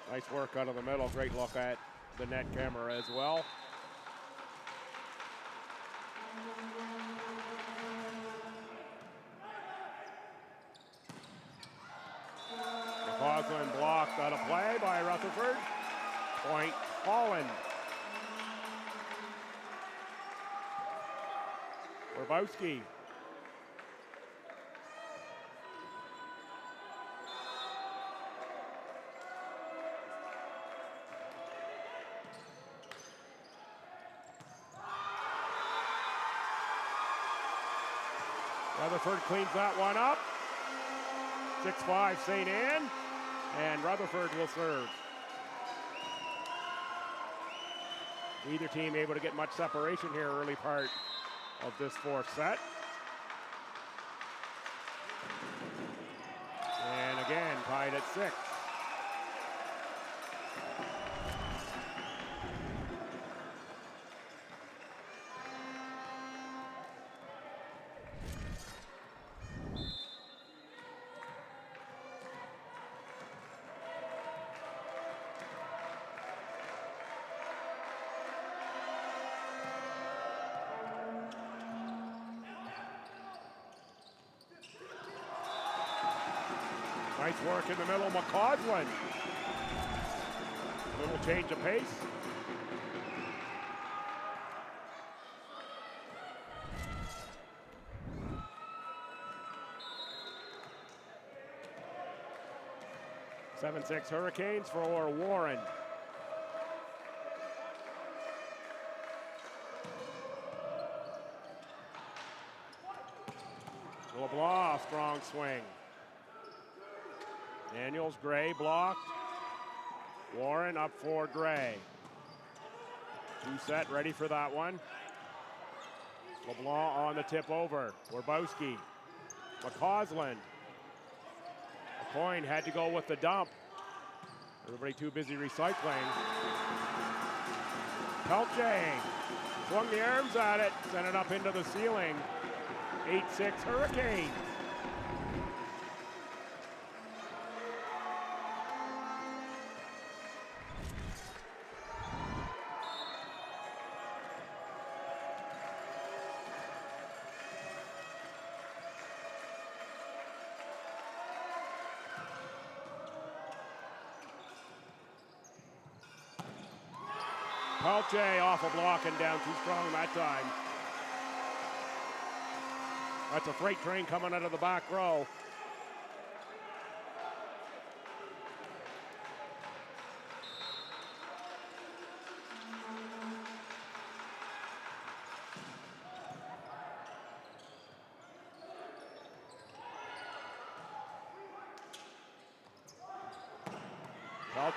Nice work out of the middle. Great look at the net camera as well. McLaughlin blocked out of play by Rutherford. Point Holland. Grabowski. Rutherford cleans that one up. 6-5 St. Anne, and Rutherford will serve. Neither team able to get much separation here early part of this fourth set. And again, tied at 6. Nice work in the middle, McCausland. A little change of pace. Seven-6 Hurricanes for Warren. LeBlanc, strong swing. Daniels, Gray blocked. Warren up for Gray. Doucette ready for that one. LeBlanc on the tip over. Werbowski. McCausland. O'Coin had to go with the dump. Everybody too busy recycling. Pelche swung the arms at it, sent it up into the ceiling. 8-6 Hurricanes. Pelche off a block and down too strong that time. That's a freight train coming out of the back row.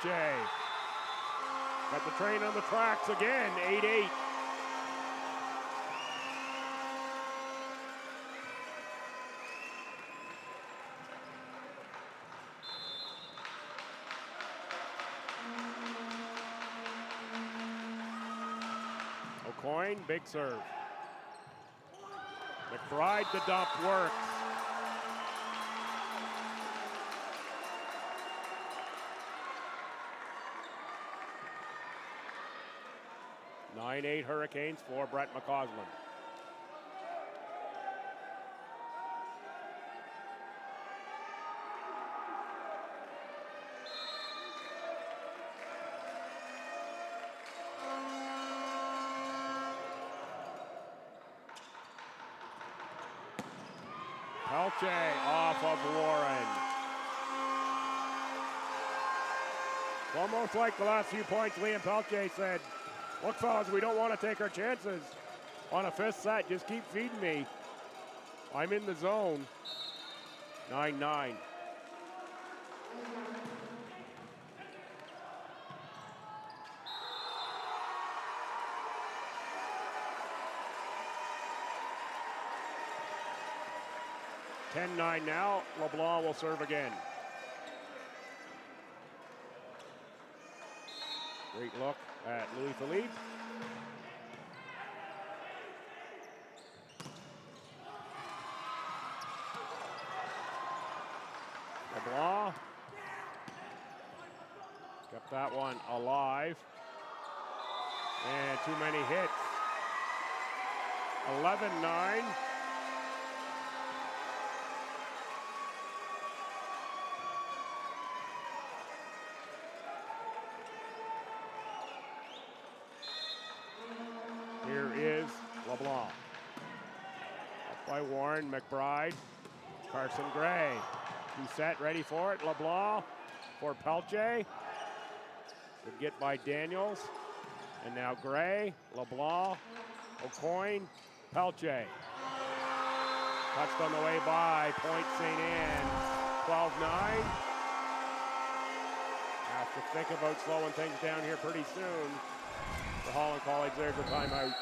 Pelche. Got the train on the tracks again, 8-8. O'Coin, big serve. McBride, the dump works. Nine-8 Hurricanes for Brett McCausland. Pelche off of Warren. Almost like the last few points, Liam Pelche said, look, fellas, we don't want to take our chances on a fifth set. Just keep feeding me. I'm in the zone. 9-9. (10-9) now. LeBlanc will serve again. Great look at Louis Philippe. LeBlanc kept that one alive. And too many hits. 11-9. Here is LeBlanc. Up by Warren, McBride, Carson Gray. Set, ready for it. LeBlanc for Pelche. Good get by Daniels. And now Gray, LeBlanc, O'Coin, Pelche. Touched on the way by, point St. Anne, 12-9. Have to think about slowing things down here pretty soon. For Holland College, there's a timeout.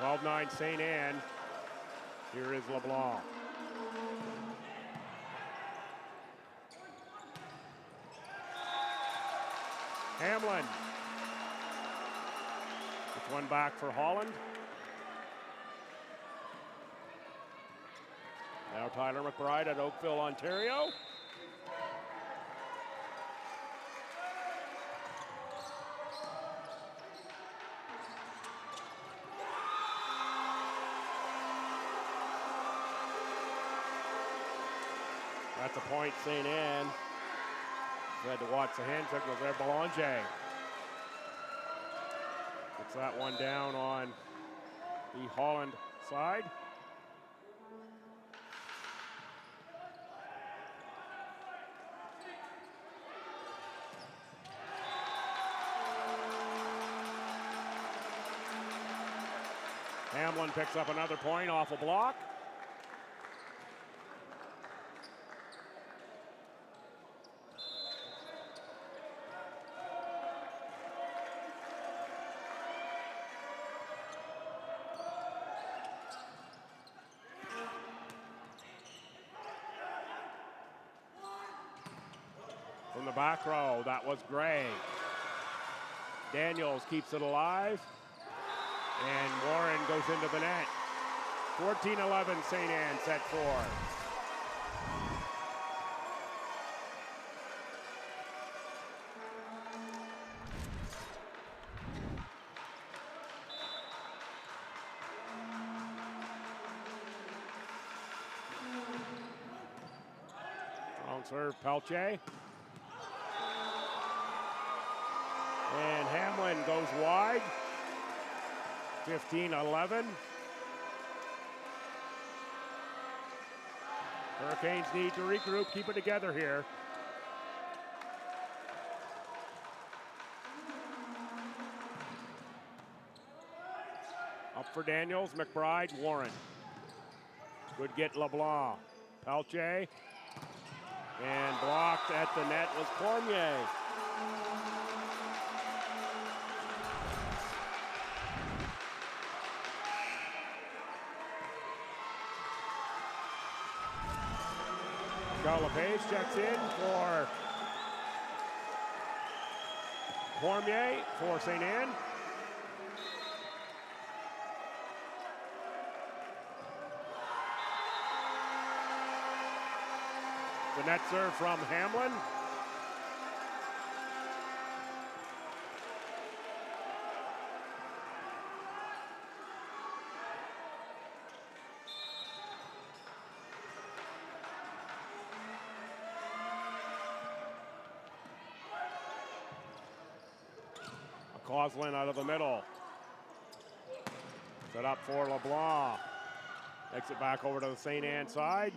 (12-9) St. Anne. Here is LeBlanc. Hamlin. It's one back for Holland. Now Tyler McBride at Oakville, Ontario. That's a point, St. Anne. Had to watch the hand signals there. Belanger gets that one down on the Holland side. Hamlin picks up another point off a block. From the back row, that was Gray. Daniels keeps it alive. And Warren goes into the net. 14-11, St. Anne set 4. Long serve, Pelche. And Hamlin goes wide. 15-11. Hurricanes need to regroup, keep it together here. Up for Daniels, McBride, Warren. Good get LeBlanc. Pelche. And blocked at the net was Cormier. LePage checks in for Cormier for St. Anne. The net serve from Hamlin. Coslin out of the middle. Set up for LeBlanc. Takes it back over to the St. Anne side.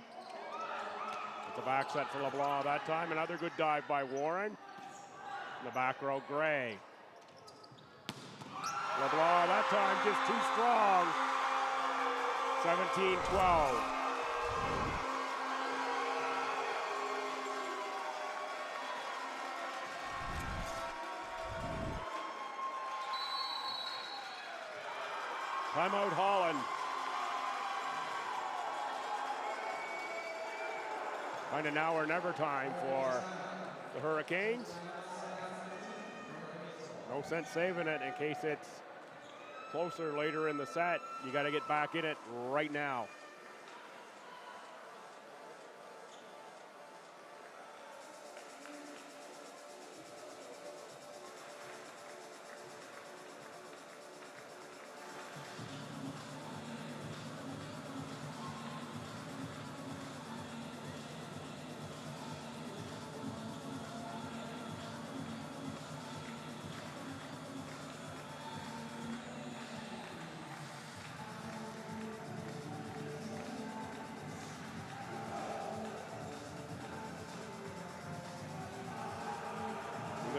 It's a back set for LeBlanc that time. Another good dive by Warren. In the back row, Gray. LeBlanc that time just too strong. 17-12. Timeout Holland. Kind of now or never time for the Hurricanes. No sense saving it in case it's closer later in the set. You got to get back in it right now.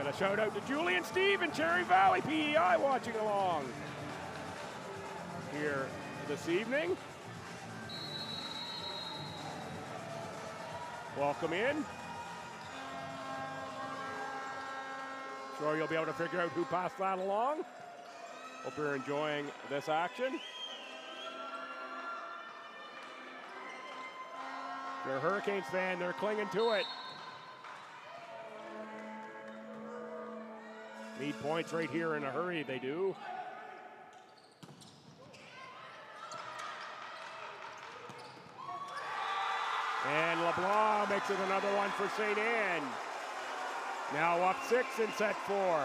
A shout out to Julie and Steve in Cherry Valley PEI watching along here this evening. Welcome in. Sure you'll be able to figure out who passed that along. Hope you're enjoying this action. If you're a Hurricanes fan, they're clinging to it. Need points right here in a hurry, they do. And LeBlanc makes it another one for St. Anne. Now up 6 in set 4.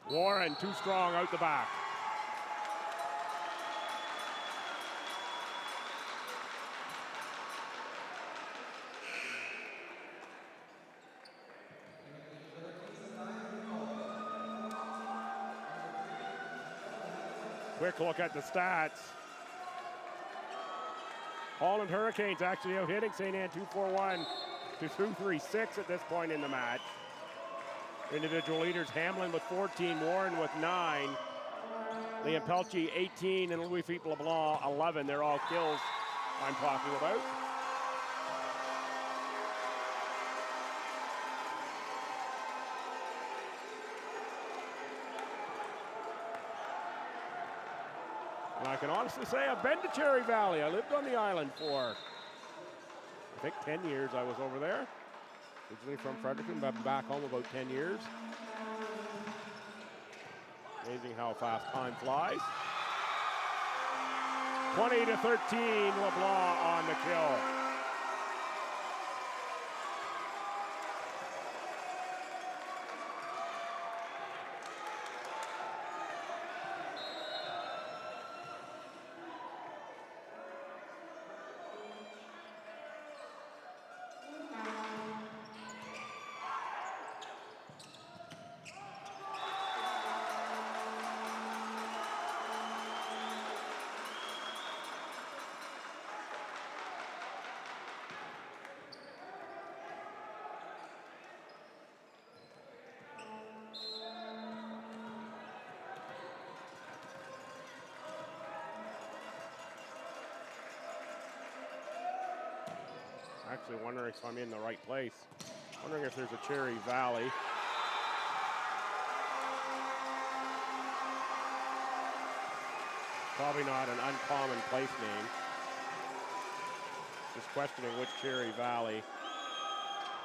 Warren too strong out the back. Quick look at the stats. Holland Hurricanes actually out hitting St. Anne 2-4-1 to 2-3-6 at this point in the match. Individual leaders, Hamlin with 14, Warren with 9, Liam Pelche 18, and Louis-Philippe LeBlanc 11. They're all kills I'm talking about. And I can honestly say I've been to Cherry Valley. I lived on the island for, I think, 10 years I was over there. Originally from Fredericton, but I've been back home about 10 years. Amazing how fast time flies. 20-13, LeBlanc on the kill. Actually wondering if I'm in the right place. Wondering if there's a Cherry Valley. Probably not an uncommon place name. Just questioning which Cherry Valley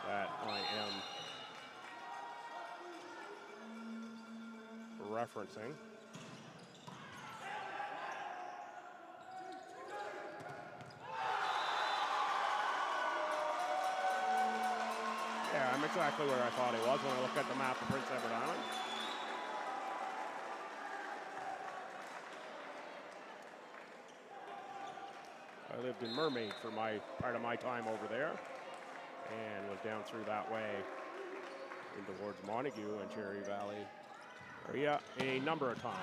that I am referencing. Yeah, I'm exactly where I thought he was when I looked at the map of Prince Edward Island. I lived in Mermaid for part of my time over there and was down through that way in towards Montague and Cherry Valley area a number of times.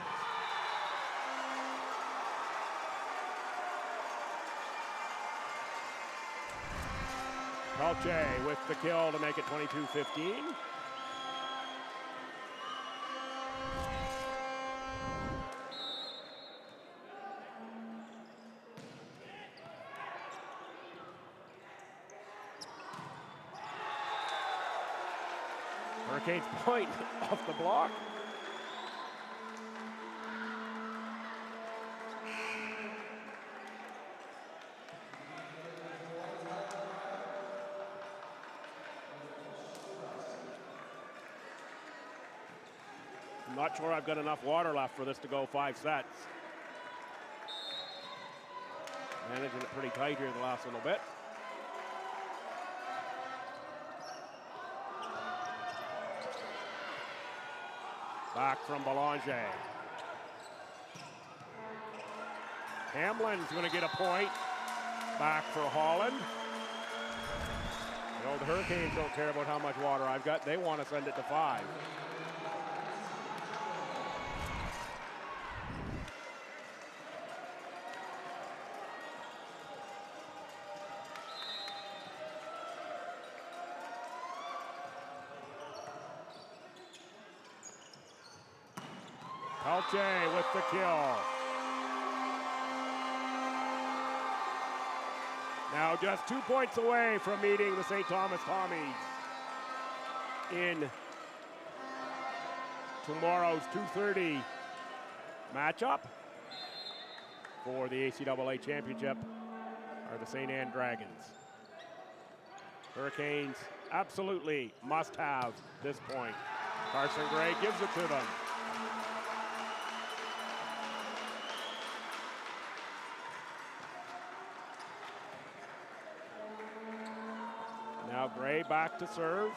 Pelche with the kill to make it 22-15. Hurricanes point off the block. I'm not sure I've got enough water left for this to go 5 sets. Managing it pretty tight here the last little bit. Back from Belanger. Hamlin's going to get a point. Back for Holland. You know, the Hurricanes don't care about how much water I've got. They want to send it to 5. Pelche with the kill. Now just 2 points away from meeting the St. Thomas Tommies in tomorrow's 2:30 matchup for the ACAA championship are the St. Anne Dragons. Hurricanes absolutely must have this point. Carson Gray gives it to them. Now Gray back to serve.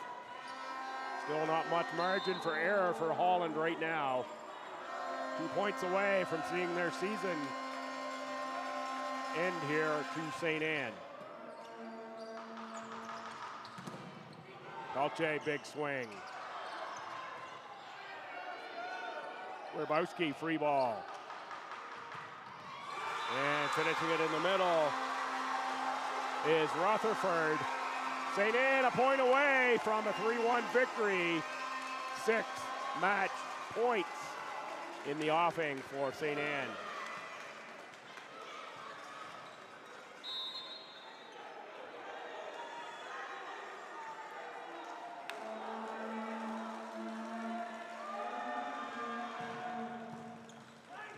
Still not much margin for error for Holland right now. 2 points away from seeing their season end here to St. Anne. Pelche, big swing. Werbowski, free ball. And finishing it in the middle is Rutherford. St. Anne a point away from a 3-1 victory. 6 match points in the offing for St. Anne.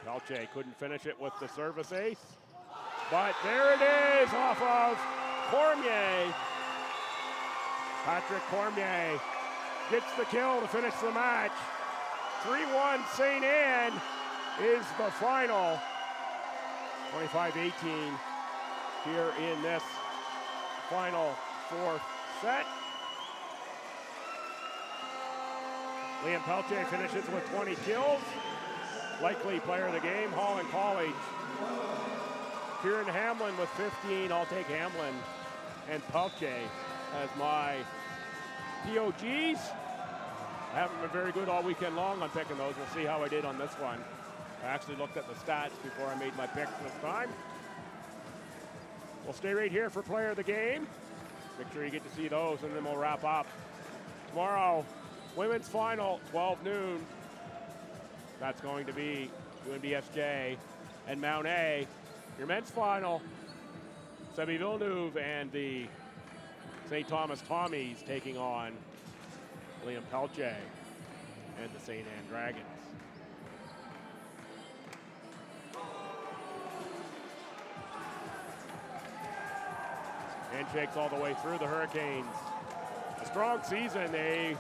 Pelche couldn't finish it with the service ace, but there it is off of Cormier. Patrick Cormier gets the kill to finish the match. 3-1 St. Anne is the final. 25-18 here in this final fourth set. Liam Pelche finishes with 20 kills. Likely player of the game, Holland College. Kieran Hamlin with 15. I'll take Hamlin and Pelche as my POGs. I haven't been very good all weekend long on picking those. We'll see how I did on this one. I actually looked at the stats before I made my picks this time. We'll stay right here for player of the game. Make sure you get to see those, and then we'll wrap up. Tomorrow, women's final, 12 noon. That's going to be UNBSJ and Mount A. Your men's final, Semi Villeneuve and the St. Thomas Tommies taking on Liam Pelche and the St. Anne Dragons. Handshakes all the way through the Hurricanes. A strong season. They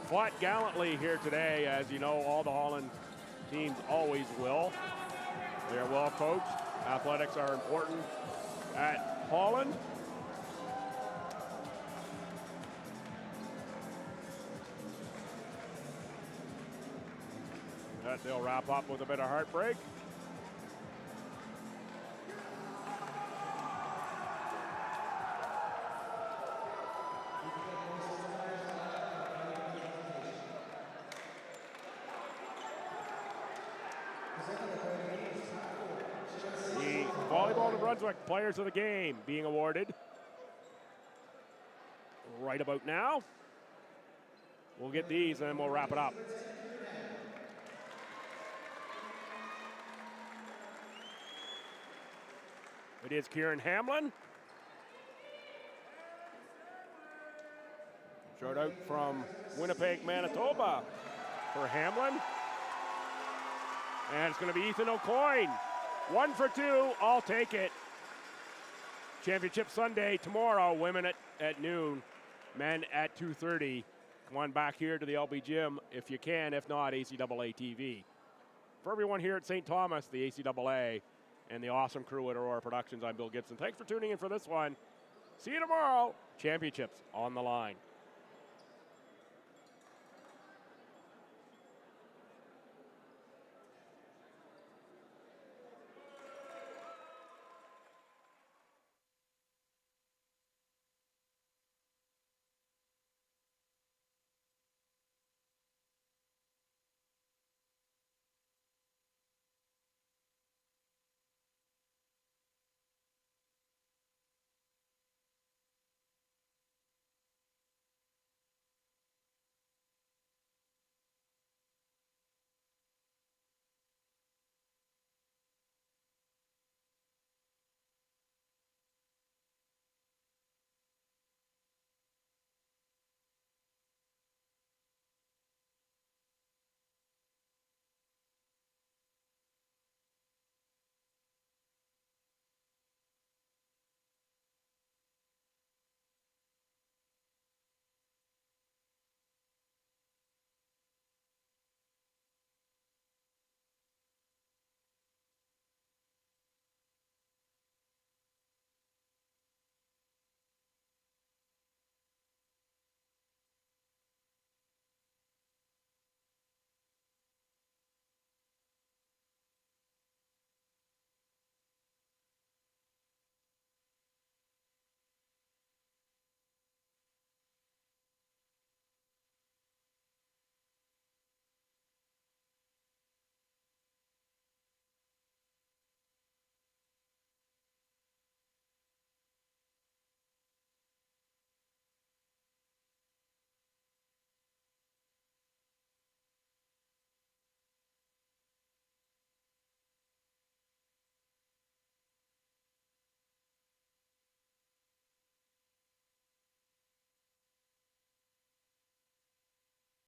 fought gallantly here today. As you know, all the Holland teams always will. They are well coached. Athletics are important at Holland. But they'll wrap up with a bit of heartbreak. Volleyball New Brunswick Players of the Game being awarded right about now. We'll get these and then we'll wrap it up. It is Kieran Hamlin. Shout out from Winnipeg, Manitoba for Hamlin. And it's going to be Ethan O'Coin. 1 for 2, I'll take it. Championship Sunday tomorrow, women at noon, men at 2:30. Come on back here to the LB Gym if you can, if not, ACAA TV. For everyone here at St. Thomas, the ACAA, and the awesome crew at Aurora Productions, I'm Bill Gibson. Thanks for tuning in for this one. See you tomorrow. Championships on the line.